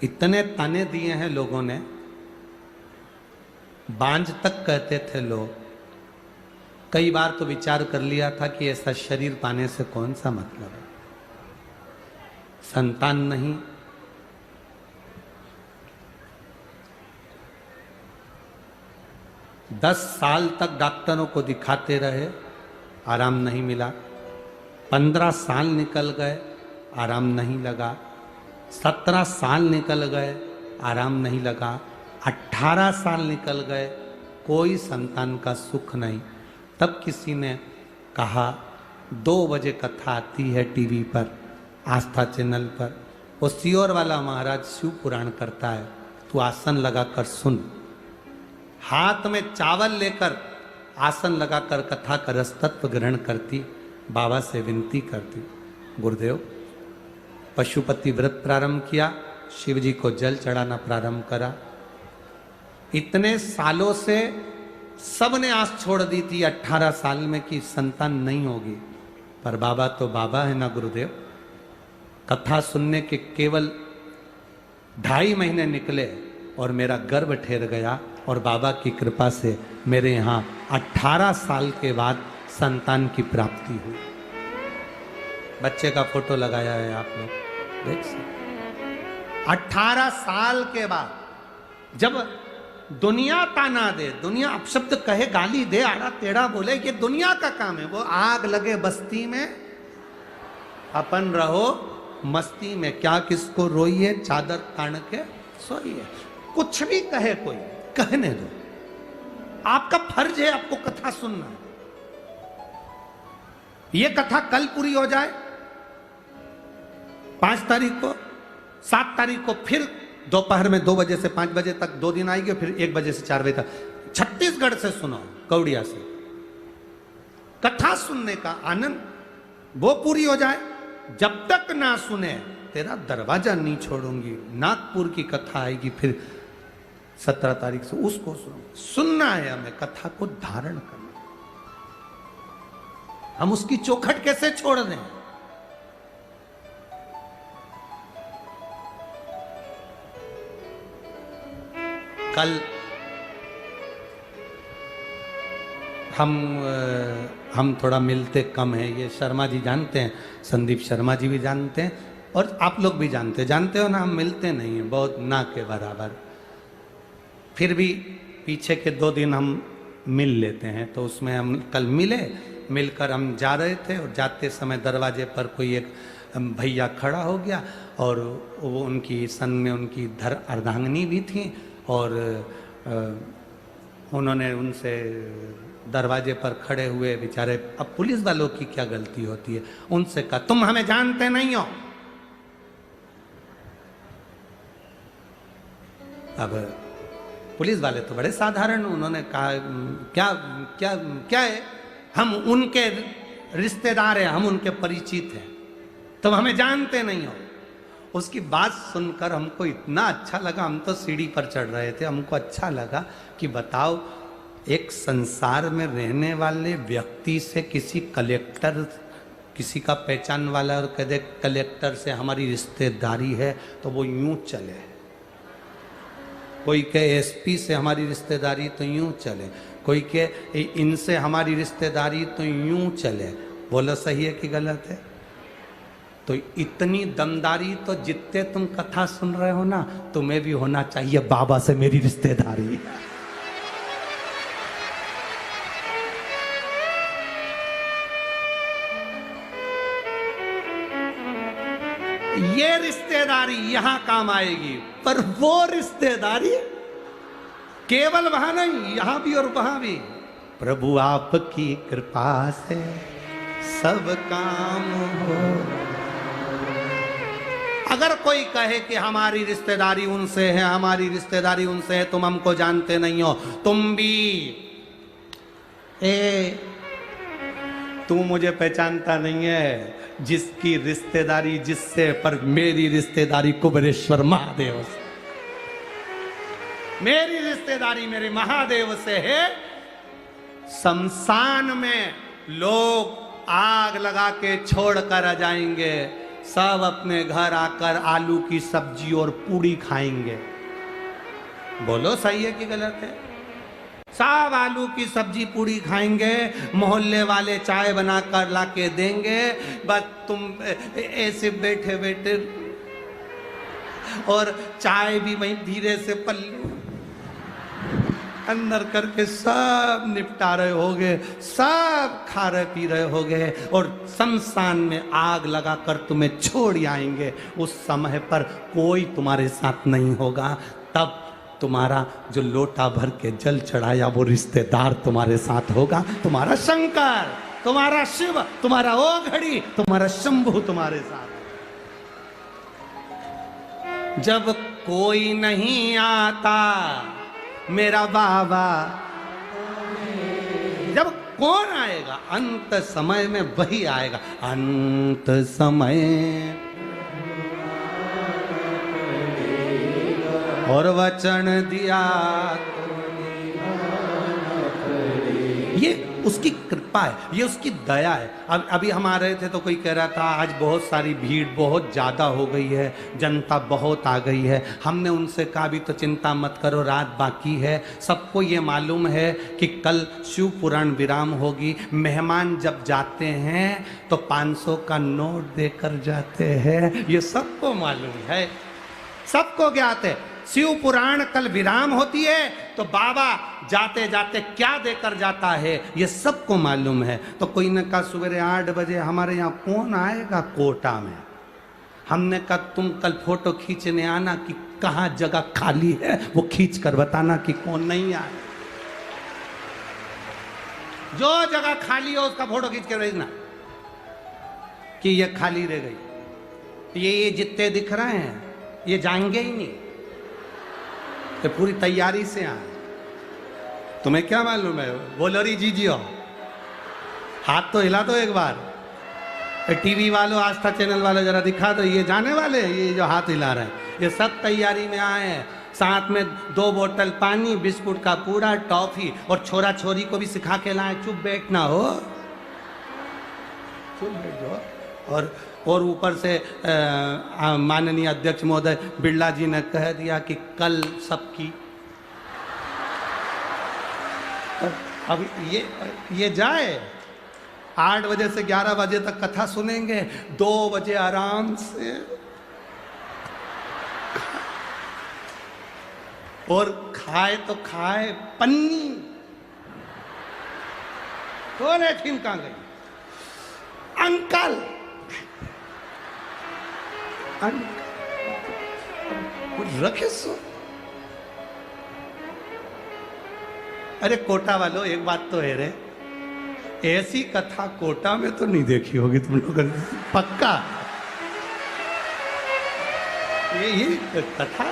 इतने ताने दिए हैं लोगों ने, बांझ तक कहते थे लोग। कई बार तो विचार कर लिया था कि ऐसा शरीर पाने से कौन सा मतलब है। संतान नहीं, 10 साल तक डॉक्टरों को दिखाते रहे, आराम नहीं मिला। 15 साल निकल गए, आराम नहीं लगा। 17 साल निकल गए, आराम नहीं लगा। 18 साल निकल गए, कोई संतान का सुख नहीं। तब किसी ने कहा, 2 बजे कथा आती है टीवी पर, आस्था चैनल पर, वो सियोर वाला महाराज शिव पुराण करता है, तू आसन लगाकर सुन। हाथ में चावल लेकर आसन लगाकर कथा का रसतत्व ग्रहण करती, बाबा से विनती करती, गुरुदेव, पशुपति व्रत प्रारंभ किया, शिव जी को जल चढ़ाना प्रारंभ करा। इतने सालों से सबने आस छोड़ दी थी 18 साल में कि संतान नहीं होगी, पर बाबा तो बाबा है ना गुरुदेव। कथा सुनने के केवल 2.5 महीने निकले और मेरा गर्भ ठहर गया, और बाबा की कृपा से मेरे यहाँ 18 साल के बाद संतान की प्राप्ति हुई। बच्चे का फोटो लगाया है, आप लोग देख सकते। 18 साल के बाद जब दुनिया ताना दे, दुनिया अपशब्द कहे, गाली दे, आड़ा टेढ़ा बोले, ये दुनिया का काम है। वो आग लगे बस्ती में, अपन रहो मस्ती में, क्या किसको रोइए, चादर तान के सोइए। कुछ भी कहे कोई, कहने दो, आपका फर्ज है आपको कथा सुनना। ये कथा कल पूरी हो जाए, 5 तारीख को, 7 तारीख को फिर दोपहर में 2 बजे से 5 बजे तक 2 दिन आएगी, फिर 1 बजे से 4 बजे तक छत्तीसगढ़ से सुनो, कौड़िया से। कथा सुनने का आनंद वो पूरी हो जाए, जब तक ना सुने तेरा दरवाजा नहीं छोड़ूंगी। नागपुर की कथा आएगी फिर 17 तारीख से, उसको सुनना है हमें, कथा को धारण करना। हम उसकी चौखट कैसे छोड़ दें? कल हम थोड़ा मिलते कम है, ये शर्मा जी जानते हैं, संदीप शर्मा जी भी जानते हैं, और आप लोग भी जानते हो ना, हम मिलते नहीं हैं बहुत, ना के बराबर। फिर भी पीछे के 2 दिन हम मिल लेते हैं, तो उसमें हम कल मिलकर हम जा रहे थे, और जाते समय दरवाजे पर कोई एक भैया खड़ा हो गया, और वो उनकी सन में उनकी अर्धांगिनी भी थी, और उन्होंने उनसे दरवाजे पर खड़े हुए बेचारे, अब पुलिस वालों की क्या गलती होती है, उनसे कहा तुम हमें जानते नहीं हो। अब पुलिस वाले तो बड़े साधारण, उन्होंने कहा क्या क्या क्या है, हम उनके रिश्तेदार हैं, हम उनके परिचित हैं, तुम हमें जानते नहीं हो। उसकी बात सुनकर हमको इतना अच्छा लगा, हम तो सीढ़ी पर चढ़ रहे थे, हमको अच्छा लगा कि बताओ, एक संसार में रहने वाले व्यक्ति से किसी कलेक्टर, किसी का पहचान वाला और कह दे कलेक्टर से हमारी रिश्तेदारी है, तो वो यूं चले। कोई कहे एसपी से हमारी रिश्तेदारी तो यूं चले, कोई कहे इनसे हमारी रिश्तेदारी तो यूं चले। बोलो सही है कि गलत है? तो इतनी दमदारी तो जितने तुम कथा सुन रहे हो ना, तुम्हें भी होना चाहिए बाबा से मेरी रिश्तेदारी। ये रिश्तेदारी यहां काम आएगी, पर वो रिश्तेदारी केवल वहां नहीं, यहां भी और वहां भी। प्रभु आपकी कृपा से सब काम हो। अगर कोई कहे कि हमारी रिश्तेदारी उनसे है, हमारी रिश्तेदारी उनसे है, तुम हमको जानते नहीं हो, तुम भी तू मुझे पहचानता नहीं है, जिसकी रिश्तेदारी जिससे, पर मेरी रिश्तेदारी कुबेरेश्वर महादेव से, मेरी रिश्तेदारी मेरे महादेव से है। शमशान में लोग आग लगा के छोड़ कर आ जाएंगे, सब अपने घर आकर आलू की सब्जी और पूड़ी खाएंगे। बोलो सही है कि गलत है? सब आलू की सब्जी पूड़ी खाएंगे, मोहल्ले वाले चाय बनाकर लाके देंगे, बस तुम ऐसे बैठे बैठे, और चाय भी वहीं धीरे से पल्लू अंदर करके सब निपटा रहे होगे, सब खा रहे पी रहे होगे, और शमशान में आग लगाकर तुम्हें छोड़ आएंगे। उस समय पर कोई तुम्हारे साथ नहीं होगा, तब तुम्हारा जो लोटा भर के जल चढ़ाया वो रिश्तेदार तुम्हारे साथ होगा, तुम्हारा शंकर, तुम्हारा शिव, तुम्हारा ओघड़ी, तुम्हारा शंभु तुम्हारे साथ। जब कोई नहीं आता मेरा बाबा, जब कौन आएगा? अंत समय में वही आएगा। अंत समय और वचन दिया, ये उसकी कृपा है, ये उसकी दया है। अब अभी हम आ रहे थे तो कोई कह रहा था आज बहुत सारी भीड़, बहुत ज़्यादा हो गई है, जनता बहुत आ गई है। हमने उनसे कहा भी तो चिंता मत करो, रात बाकी है। सबको ये मालूम है कि कल शिव पुराण विराम होगी। मेहमान जब जाते हैं तो 500 का नोट देकर जाते हैं, ये सबको मालूम है, सबको ज्ञात है। शिव पुराण कल विराम होती है तो बाबा जाते जाते क्या देकर जाता है, ये सबको मालूम है। तो कोई ने कहा सवेरे 8 बजे हमारे यहाँ कौन आएगा कोटा में? हमने कहा तुम कल फोटो खींचने आना कि कहाँ जगह खाली है, वो खींच कर बताना कि कौन नहीं आए। जो जगह खाली हो उसका फोटो खींच कर भेजना। कि ये खाली रह गई। ये जितने दिख रहे हैं ये जाएंगे ही नहीं, तो पूरी तैयारी से आए। तुम्हें क्या मालूम है? बोलो री जीजियो, हाथ तो हिला दो एक बार। टीवी वालों, आस्था चैनल वालों जरा दिखा दो, ये जाने वाले हैं, ये जो हाथ हिला रहे हैं ये सब तैयारी में आए हैं। साथ में 2 बोतल पानी, बिस्कुट का पूरा, टॉफी, और छोरा छोरी को भी सिखा के लाए चुप बैठना हो, चुप बैठ जाओ। और ऊपर से माननीय अध्यक्ष महोदय बिरला जी ने कह दिया कि कल सबकी, अब ये जाए 8 बजे से 11 बजे तक कथा सुनेंगे, 2 बजे आराम से, और खाए तो खाए पन्नी। कौन है थीम? कहां गई? अंकल रखे सो। अरे कोटा वालों, एक बात तो है रे, ऐसी कथा कोटा में तो नहीं देखी होगी तुम लोगों ने, पक्का। ये कथा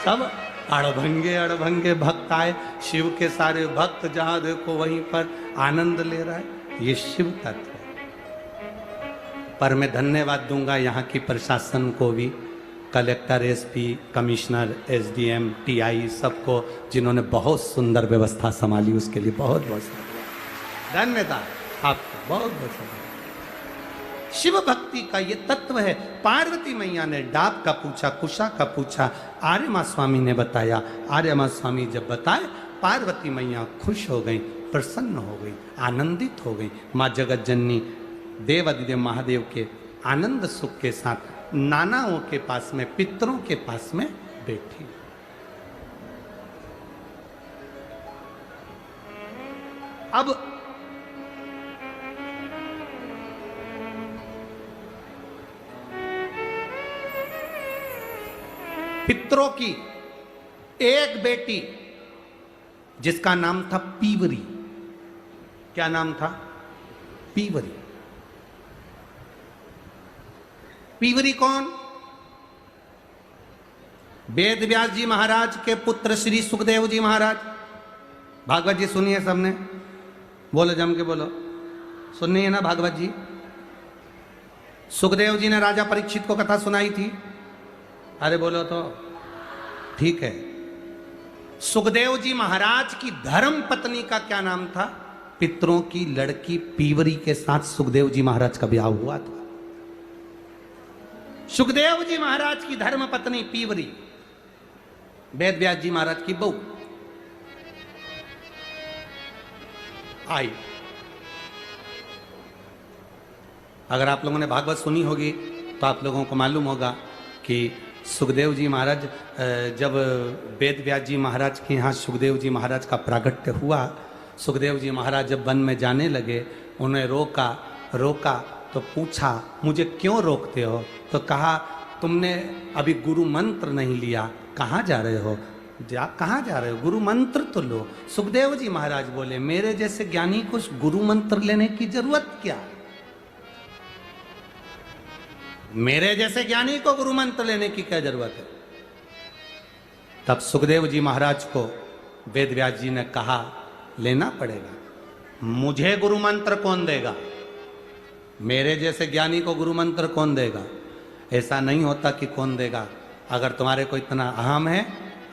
सब अड़भंगे अड़भंगे भक्त आए, शिव के सारे भक्त जहां देखो वहीं पर आनंद ले रहा है। ये शिव तत्व है। पर मैं धन्यवाद दूंगा यहाँ की प्रशासन को भी, collector, SP, commissioner, SDM, TI, सबको, जिन्होंने बहुत सुंदर व्यवस्था संभाली, उसके लिए बहुत बहुत धन्यवाद आपको, बहुत बहुत धन्यवाद। शिव भक्ति का ये तत्व है। पार्वती मैया ने डाब का पूछा, कुशा का पूछा, आर्यमा स्वामी ने बताया। आर्यमा स्वामी जब बताए, पार्वती मैया खुश हो गई, प्रसन्न हो गई, आनंदित हो गई। माँ जगत जननी देव अधिदेव महादेव के आनंद सुख के साथ नानाओं के पास में, पितरों के पास में बैठी। अब पितरों की एक बेटी जिसका नाम था पीवरी। क्या नाम था? पीवरी। पीवरी कौन? वेद व्यास जी महाराज के पुत्र श्री सुखदेव जी महाराज। भागवत जी सुनिए सबने, बोलो जम के बोलो, सुनिए ना भागवत जी। सुखदेव जी ने राजा परीक्षित को कथा सुनाई थी। अरे बोलो तो ठीक है। सुखदेव जी महाराज की धर्म पत्नी का क्या नाम था? पितरों की लड़की पीवरी के साथ सुखदेव जी महाराज का ब्याह हुआ था। सुखदेव जी महाराज की धर्म पत्नी पीवरी, वेद व्यास जी महाराज की बहू आई। अगर आप लोगों ने भागवत सुनी होगी तो आप लोगों को मालूम होगा कि सुखदेव जी महाराज, जब वेद व्यास जी महाराज के यहाँ सुखदेव जी महाराज का प्रागट्य हुआ, सुखदेव जी महाराज जब वन में जाने लगे, उन्हें रोका तो पूछा, मुझे क्यों रोकते हो? तो कहा, तुमने अभी गुरु मंत्र नहीं लिया, कहाँ जा रहे हो? कहाँ जा रहे हो? गुरु मंत्र तो लो। सुखदेव जी महाराज बोले, मेरे जैसे ज्ञानी को गुरु मंत्र लेने की जरूरत क्या? मेरे जैसे ज्ञानी को गुरु मंत्र लेने की क्या जरूरत है? तब सुखदेव जी महाराज को वेद व्यास जी ने कहा, लेना पड़ेगा। मुझे गुरु मंत्र कौन देगा? मेरे जैसे ज्ञानी को गुरु मंत्र कौन देगा? ऐसा नहीं होता कि कौन देगा। अगर तुम्हारे को इतना अहम है,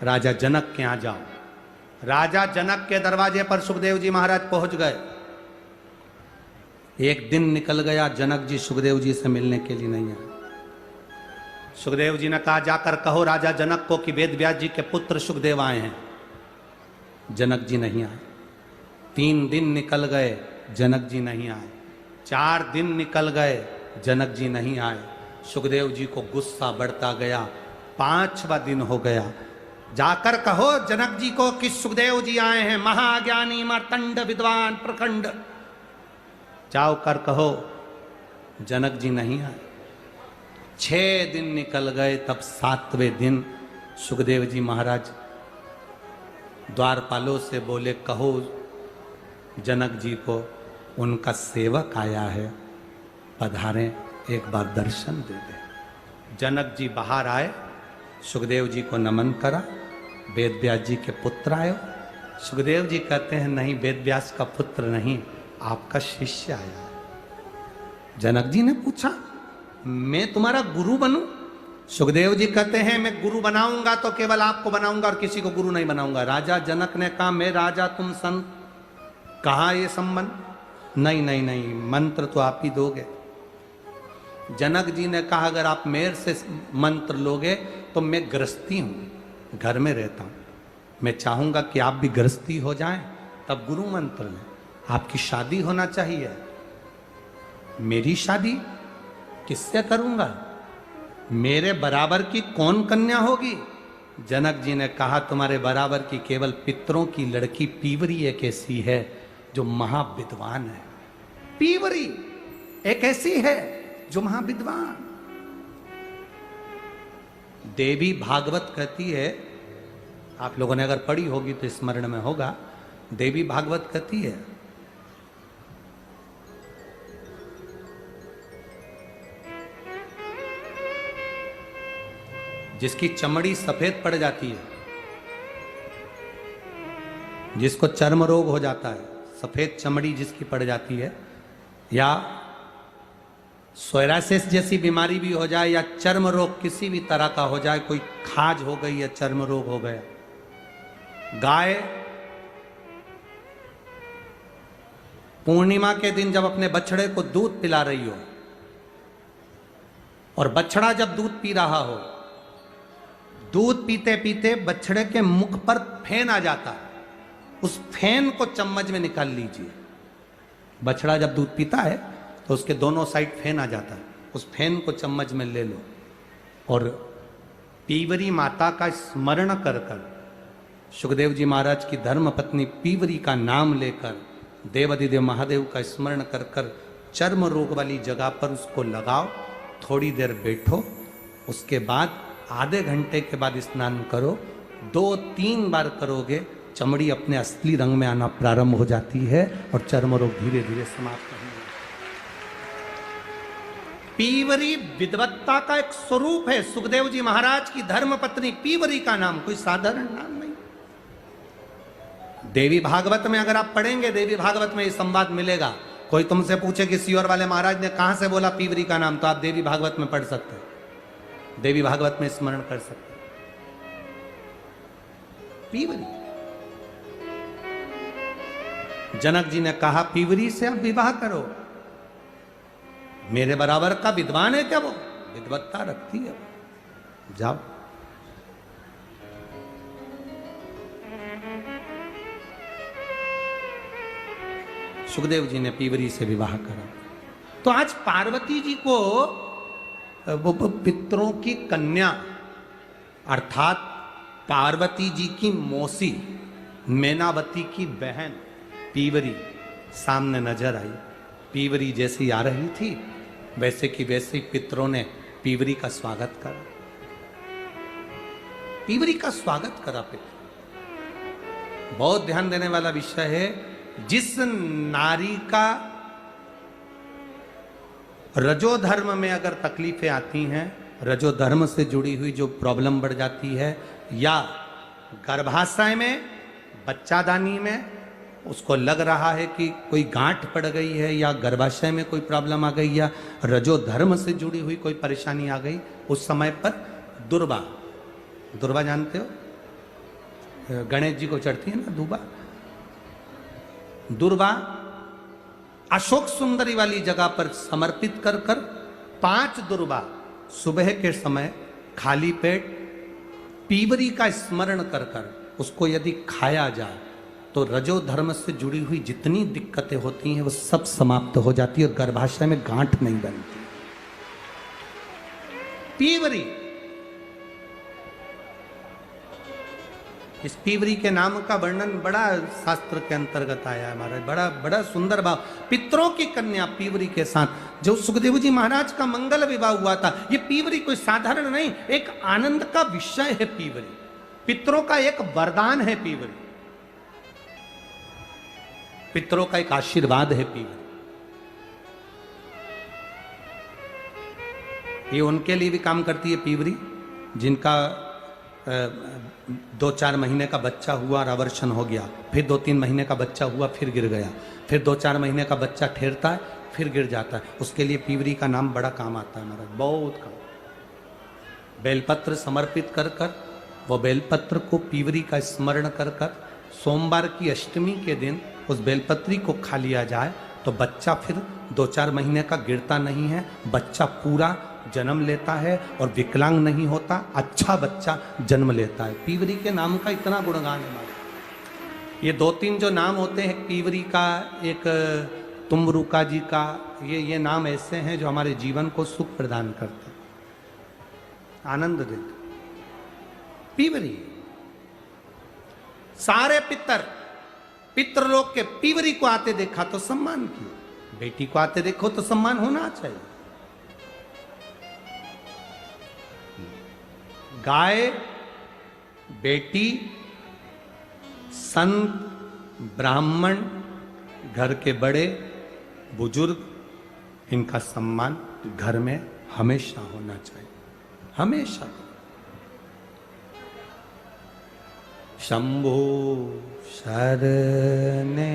राजा जनक के यहाँ जाओ। राजा जनक के दरवाजे पर सुखदेव जी महाराज पहुंच गए। एक दिन निकल गया, जनक जी सुखदेव जी से मिलने के लिए नहीं आए। सुखदेव जी ने कहा, जाकर कहो राजा जनक को कि वेद व्यास जी के पुत्र सुखदेव आए हैं। जनक जी नहीं आए। 3 दिन निकल गए, जनक जी नहीं आए। 4 दिन निकल गए, जनक जी नहीं आए। सुखदेव जी को गुस्सा बढ़ता गया। 5वां दिन हो गया, जाकर कहो जनक जी को कि सुखदेव जी आए हैं, महाज्ञानी मार्तंड विद्वान प्रखंड। जाओ कर कहो, जनक जी नहीं आए। 6 दिन निकल गए, तब 7वें दिन सुखदेव जी महाराज द्वारपालों से बोले, कहो जनक जी को उनका सेवक आया है, पधारें। एक बार दर्शन दे दे। जनक जी बाहर आए, सुखदेव जी को नमन करा। वेद व्यास जी के पुत्र आयो। सुखदेव जी कहते हैं नहीं, वेद व्यास का पुत्र नहीं, आपका शिष्य आया। जनक जी ने पूछा मैं तुम्हारा गुरु बनूं? सुखदेव जी कहते हैं मैं गुरु बनाऊंगा तो केवल आपको बनाऊंगा और किसी को गुरु नहीं बनाऊंगा। राजा जनक ने कहा मैं राजा तुम संत, कहा ये संबंध? नहीं नहीं नहीं, मंत्र तो आप ही दोगे। जनक जी ने कहा अगर आप मेरे से मंत्र लोगे तो मैं गृहस्थी हूं, घर में रहता हूं, मैं चाहूंगा कि आप भी गृहस्थी हो जाएं, तब गुरु मंत्र लें। आपकी शादी होना चाहिए। मेरी शादी किससे करूंगा? मेरे बराबर की कौन कन्या होगी? जनक जी ने कहा तुम्हारे बराबर की केवल पितरों की लड़की पीवरी एक ऐसी है जो महाविद्वान है। पीवरी एक ऐसी है जो महाविद्वान। देवी भागवत कहती है, आप लोगों ने अगर पढ़ी होगी तो स्मरण में होगा, देवी भागवत कहती है जिसकी चमड़ी सफेद पड़ जाती है, जिसको चर्म रोग हो जाता है, सफेद चमड़ी जिसकी पड़ जाती है, या सोरासिस जैसी बीमारी भी हो जाए, या चर्म रोग किसी भी तरह का हो जाए, कोई खाज हो गई या चर्म रोग हो गया, गाय पूर्णिमा के दिन जब अपने बछड़े को दूध पिला रही हो और बछड़ा जब दूध पी रहा हो, दूध पीते पीते बछड़े के मुख पर फेन आ जाता है, उस फेन को चम्मच में निकाल लीजिए। बछड़ा जब दूध पीता है तो उसके दोनों साइड फेन आ जाता है, उस फेन को चम्मच में ले लो और पीवरी माता का स्मरण कर कर, सुखदेव जी महाराज की धर्म पत्नी पीवरी का नाम लेकर, देवाधिदेव महादेव का स्मरण कर कर चर्म रोग वाली जगह पर उसको लगाओ। थोड़ी देर बैठो, उसके बाद आधे घंटे के बाद स्नान करो। 2-3 बार करोगे, चमड़ी अपने असली रंग में आना प्रारंभ हो जाती है और चर्म रोग धीरे धीरे समाप्त होंगे। पीवरी विद्वत्ता का एक स्वरूप है। सुखदेव जी महाराज की धर्म पत्नी पीवरी का नाम कोई साधारण नाम नहीं। देवी भागवत में अगर आप पढ़ेंगे, देवी भागवत में ये संवाद मिलेगा। कोई तुमसे पूछे कि सियोर वाले महाराज ने कहां से बोला पीवरी का नाम, तो आप देवी भागवत में पढ़ सकते हैं, देवी भागवत में स्मरण कर सकते हैं। पीवरी, जनक जी ने कहा पीवरी से आप विवाह करो। मेरे बराबर का विद्वान है क्या वो? विद्वत्ता रखती है, जाओ। सुखदेव जी ने पीवरी से विवाह करा। तो आज पार्वती जी को वो पितरों की कन्या अर्थात पार्वती जी की मौसी मैनावती की बहन पीवरी सामने नजर आई। पीवरी जैसी आ रही थी वैसे की वैसे पितरों ने पीवरी का स्वागत करा। पीवरी का स्वागत करा पितर। बहुत ध्यान देने वाला विषय है। जिस नारी का रजोधर्म में अगर तकलीफें आती हैं, रजोधर्म से जुड़ी हुई जो प्रॉब्लम बढ़ जाती है, या गर्भाशय में, बच्चादानी में उसको लग रहा है कि कोई गांठ पड़ गई है, या गर्भाशय में कोई प्रॉब्लम आ गई, या रजोधर्म से जुड़ी हुई कोई परेशानी आ गई, उस समय पर दुर्वा, दुर्वा जानते हो, गणेश जी को चढ़ती है ना दुर्वा, दुर्वा अशोक सुंदरी वाली जगह पर समर्पित कर कर 5 दुर्वा सुबह के समय खाली पेट पीवरी का स्मरण कर कर उसको यदि खाया जाए तो रजोधर्म से जुड़ी हुई जितनी दिक्कतें होती हैं वो सब समाप्त हो जाती है और गर्भाशय में गांठ नहीं बनती। पीवरी, इस पीवरी के नाम का वर्णन बड़ा शास्त्र के अंतर्गत आया है महाराज, बड़ा बड़ा सुंदर भाव। पितरों की कन्या पीवरी के साथ जो सुखदेव जी महाराज का मंगल विवाह हुआ था, ये पीवरी कोई साधारण नहीं, एक आनंद का विषय है पीवरी, पितरों का एक वरदान है पीवरी, पितरों का एक आशीर्वाद है पीवरी। ये उनके लिए भी काम करती है पीवरी, जिनका 2-4 महीने का बच्चा हुआ और अवर्षण हो गया, फिर 2-3 महीने का बच्चा हुआ फिर गिर गया, फिर 2-4 महीने का बच्चा ठहरता है फिर गिर जाता है, उसके लिए पीवरी का नाम बड़ा काम आता है महाराज, बहुत काम। बेलपत्र समर्पित कर कर, वो बेलपत्र को पीवरी का स्मरण कर कर सोमवार की अष्टमी के दिन उस बेलपत्री को खा लिया जाए तो बच्चा फिर 2-4 महीने का गिरता नहीं है, बच्चा पूरा जन्म लेता है और विकलांग नहीं होता, अच्छा बच्चा जन्म लेता है। पीवरी के नाम का इतना गुणगान है हमारे। ये 2-3 जो नाम होते हैं, पीवरी का, एक तुमरुका जी का, ये नाम ऐसे हैं जो हमारे जीवन को सुख प्रदान करते, आनंद देते। पीवरी, सारे पितृलोक के पीवरी को आते देखा तो सम्मान किया, बेटी को आते देखो तो सम्मान होना चाहिए। गाय, बेटी, संत, ब्राह्मण, घर के बड़े बुजुर्ग, इनका सम्मान घर में हमेशा होना चाहिए, हमेशा। शंभो शरणे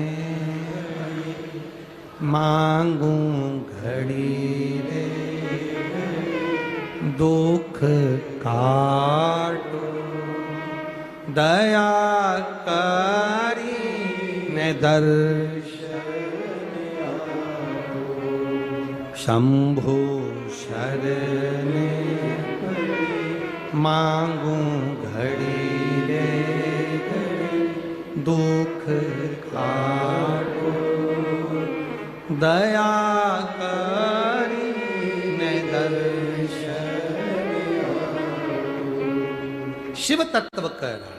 मांगू घड़ी रे, दुख काटो दया करी ने दर्शन। शंभो शरणे मांगू घड़ी रे, दुख काटो दया करी ने दर्शन। शिव तत्व कह रहा,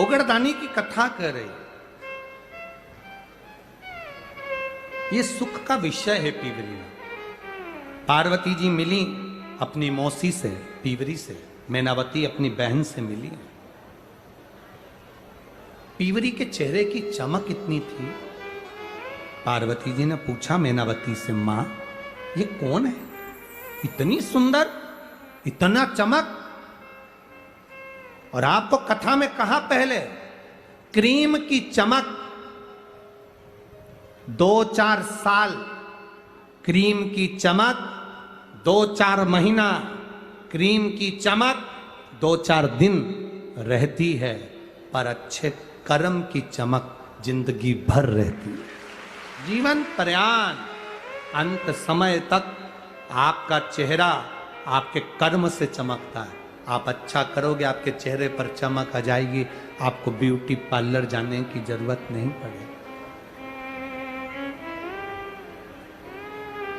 ओगड़दानी की कथा कर रही, ये सुख का विषय है पीवरी में। पार्वती जी मिली अपनी मौसी से, पीवरी से, मैनावती अपनी बहन से मिली। पीवरी के चेहरे की चमक इतनी थी, पार्वती जी ने पूछा मैनावती से, मां ये कौन है, इतनी सुंदर, इतना चमक? और आपको कथा में कहा पहले, क्रीम की चमक 2-4 साल, क्रीम की चमक 2-4 महीना, क्रीम की चमक 2-4 दिन रहती है, पर अच्छे कर्म की चमक जिंदगी भर रहती है। जीवन पर्यान अंत समय तक आपका चेहरा आपके कर्म से चमकता है। आप अच्छा करोगे, आपके चेहरे पर चमक आ जाएगी, आपको ब्यूटी पार्लर जाने की जरूरत नहीं पड़ेगी।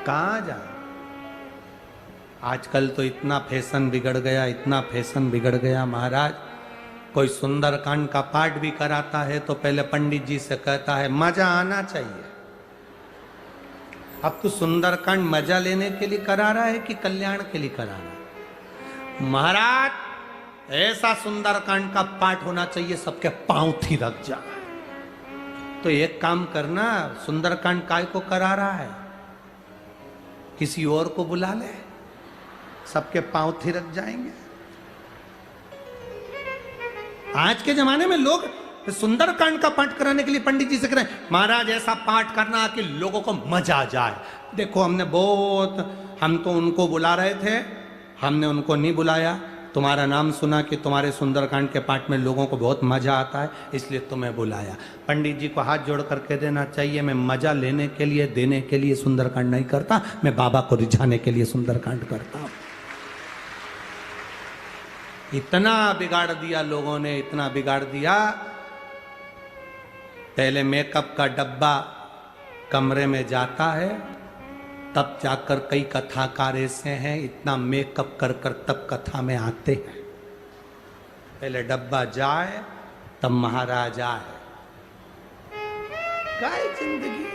कहाँ जाए, आजकल तो इतना फैशन बिगड़ गया, इतना फैशन बिगड़ गया महाराज। कोई सुंदरकांड का पाठ भी कराता है तो पहले पंडित जी से कहता है मजा आना चाहिए। अब तो सुंदरकांड मजा लेने के लिए करा रहा है कि कल्याण के लिए करा रहा है? महाराज ऐसा सुंदरकांड का पाठ होना चाहिए सबके पांव थी रख जाए। तो एक काम करना, सुंदरकांड काय को करा रहा है, किसी और को बुला ले, सबके पांव थिरक जाएंगे। आज के जमाने में लोग सुंदरकांड का पाठ कराने के लिए पंडित जी से कह रहे हैं महाराज ऐसा पाठ करना कि लोगों को मजा आ जाए। देखो हम तो उनको बुला रहे थे, हमने उनको नहीं बुलाया। तुम्हारा नाम सुना कि तुम्हारे सुंदरकांड के पाठ में लोगों को बहुत मजा आता है, इसलिए तुम्हें बुलाया। पंडित जी को हाथ जोड़ करके देना चाहिए, मैं मजा लेने के लिए, देने के लिए सुंदरकांड नहीं करता, मैं बाबा को रिझाने के लिए सुंदरकांड करता हूं। इतना बिगाड़ दिया लोगों ने, इतना बिगाड़ दिया। पहले मेकअप का डब्बा कमरे में जाता है, तब जाकर कई कथाकार ऐसे हैं इतना मेकअप कर कर तब कथा में आते हैं। पहले डब्बा जाए तब महाराज आए। काय जिंदगी,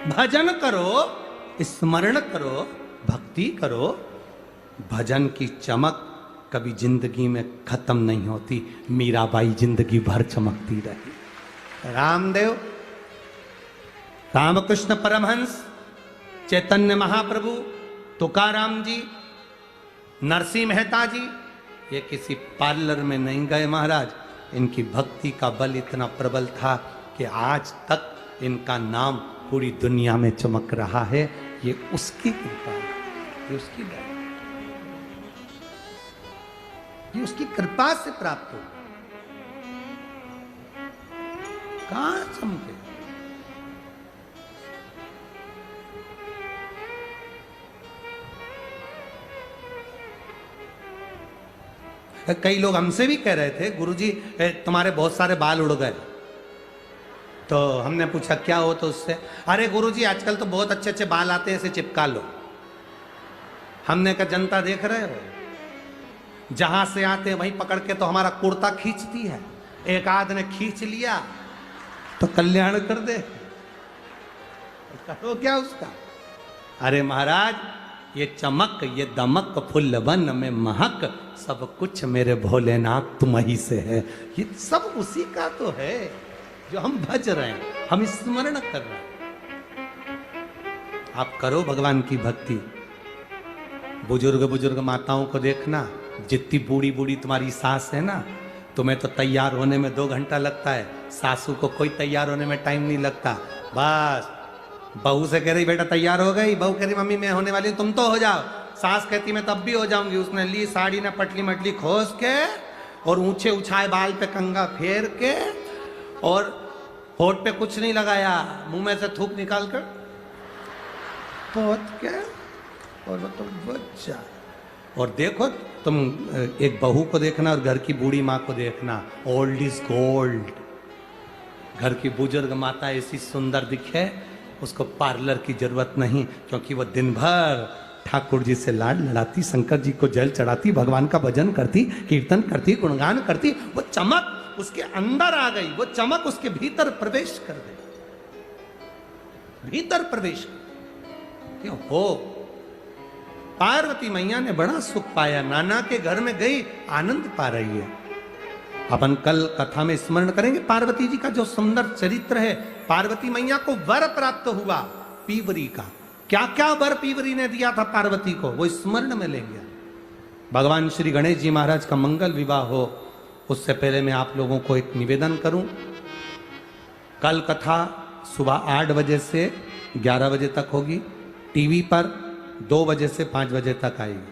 भजन करो, स्मरण करो, भक्ति करो। भजन की चमक कभी जिंदगी में खत्म नहीं होती। मीराबाई जिंदगी भर चमकती रही। रामकृष्ण परमहंस, चैतन्य महाप्रभु, तुकाराम जी, नरसिंह मेहता जी, ये किसी पार्लर में नहीं गए महाराज। इनकी भक्ति का बल इतना प्रबल था कि आज तक इनका नाम पूरी दुनिया में चमक रहा है। ये उसकी कृपा है, ये उसकी दया, ये उसकी कृपा से प्राप्त हो। कहां चमके? कई लोग हमसे भी कह रहे थे, गुरुजी तुम्हारे बहुत सारे बाल उड़ गए। तो हमने पूछा क्या हो, तो उससे अरे गुरुजी आजकल तो बहुत अच्छे अच्छे बाल आते हैं, इसे चिपका लो। हमने कहा जनता देख रहे हो, जहां से आते वहीं पकड़ के तो हमारा कुर्ता खींचती है। एक आध ने खींच लिया तो कल्याण कर दे, करो क्या उसका। अरे महाराज, ये चमक, ये दमक, फुल्लवन में महक, सब कुछ मेरे भोलेनाथ तुम ही से है। ये सब उसी का तो है जो हम भज रहे हैं, हम स्मरण कर रहे हैं। आप करो भगवान की भक्ति। बुजुर्ग बुजुर्ग माताओं को देखना, जितनी बूढ़ी बूढ़ी तुम्हारी सास है ना, तुम्हें तो तैयार होने में 2 घंटा लगता है, सासू को कोई तैयार होने में टाइम नहीं लगता। बस बहू से कह रही बेटा तैयार हो गई, बहू कह रही मम्मी मैं होने वाली हूं, तुम तो हो जाओ। सास कहती मैं तब भी हो जाऊंगी। उसने ली साड़ी ना पटली मटली खोस के और ऊंचे उछाए बाल पे कंघा फेर के और होठ पे कुछ नहीं लगाया, मुंह में से थूक निकाल कर पोत के और वो तो बच्चा। और देखो तुम एक बहू को देखना और घर की बूढ़ी माँ को देखना, ओल्ड इज गोल्ड। घर की बुजुर्ग माता ऐसी सुंदर दिखे, उसको पार्लर की जरूरत नहीं, क्योंकि वो दिन भर ठाकुर जी से लाड लड़ाती, शंकर जी को जल चढ़ाती, भगवान का भजन करती, कीर्तन करती, गुणगान करती। वो चमक उसके अंदर आ गई, वो चमक उसके भीतर प्रवेश कर गई, भीतर प्रवेश। क्यों हो? पार्वती मैया ने बड़ा सुख पाया, नाना के घर में गई, आनंद पा रही है। अपन कल कथा में स्मरण करेंगे पार्वती जी का जो सुंदर चरित्र है। पार्वती मैया को वर प्राप्त हुआ पीवरी का। क्या क्या वर पीवरी ने दिया था पार्वती को, वो स्मरण में लेंगे। भगवान श्री गणेश जी महाराज का मंगल विवाह हो, उससे पहले मैं आप लोगों को एक निवेदन करूं। कल कथा सुबह 8 बजे से 11 बजे तक होगी, टीवी पर 2 बजे से 5 बजे तक आएगी।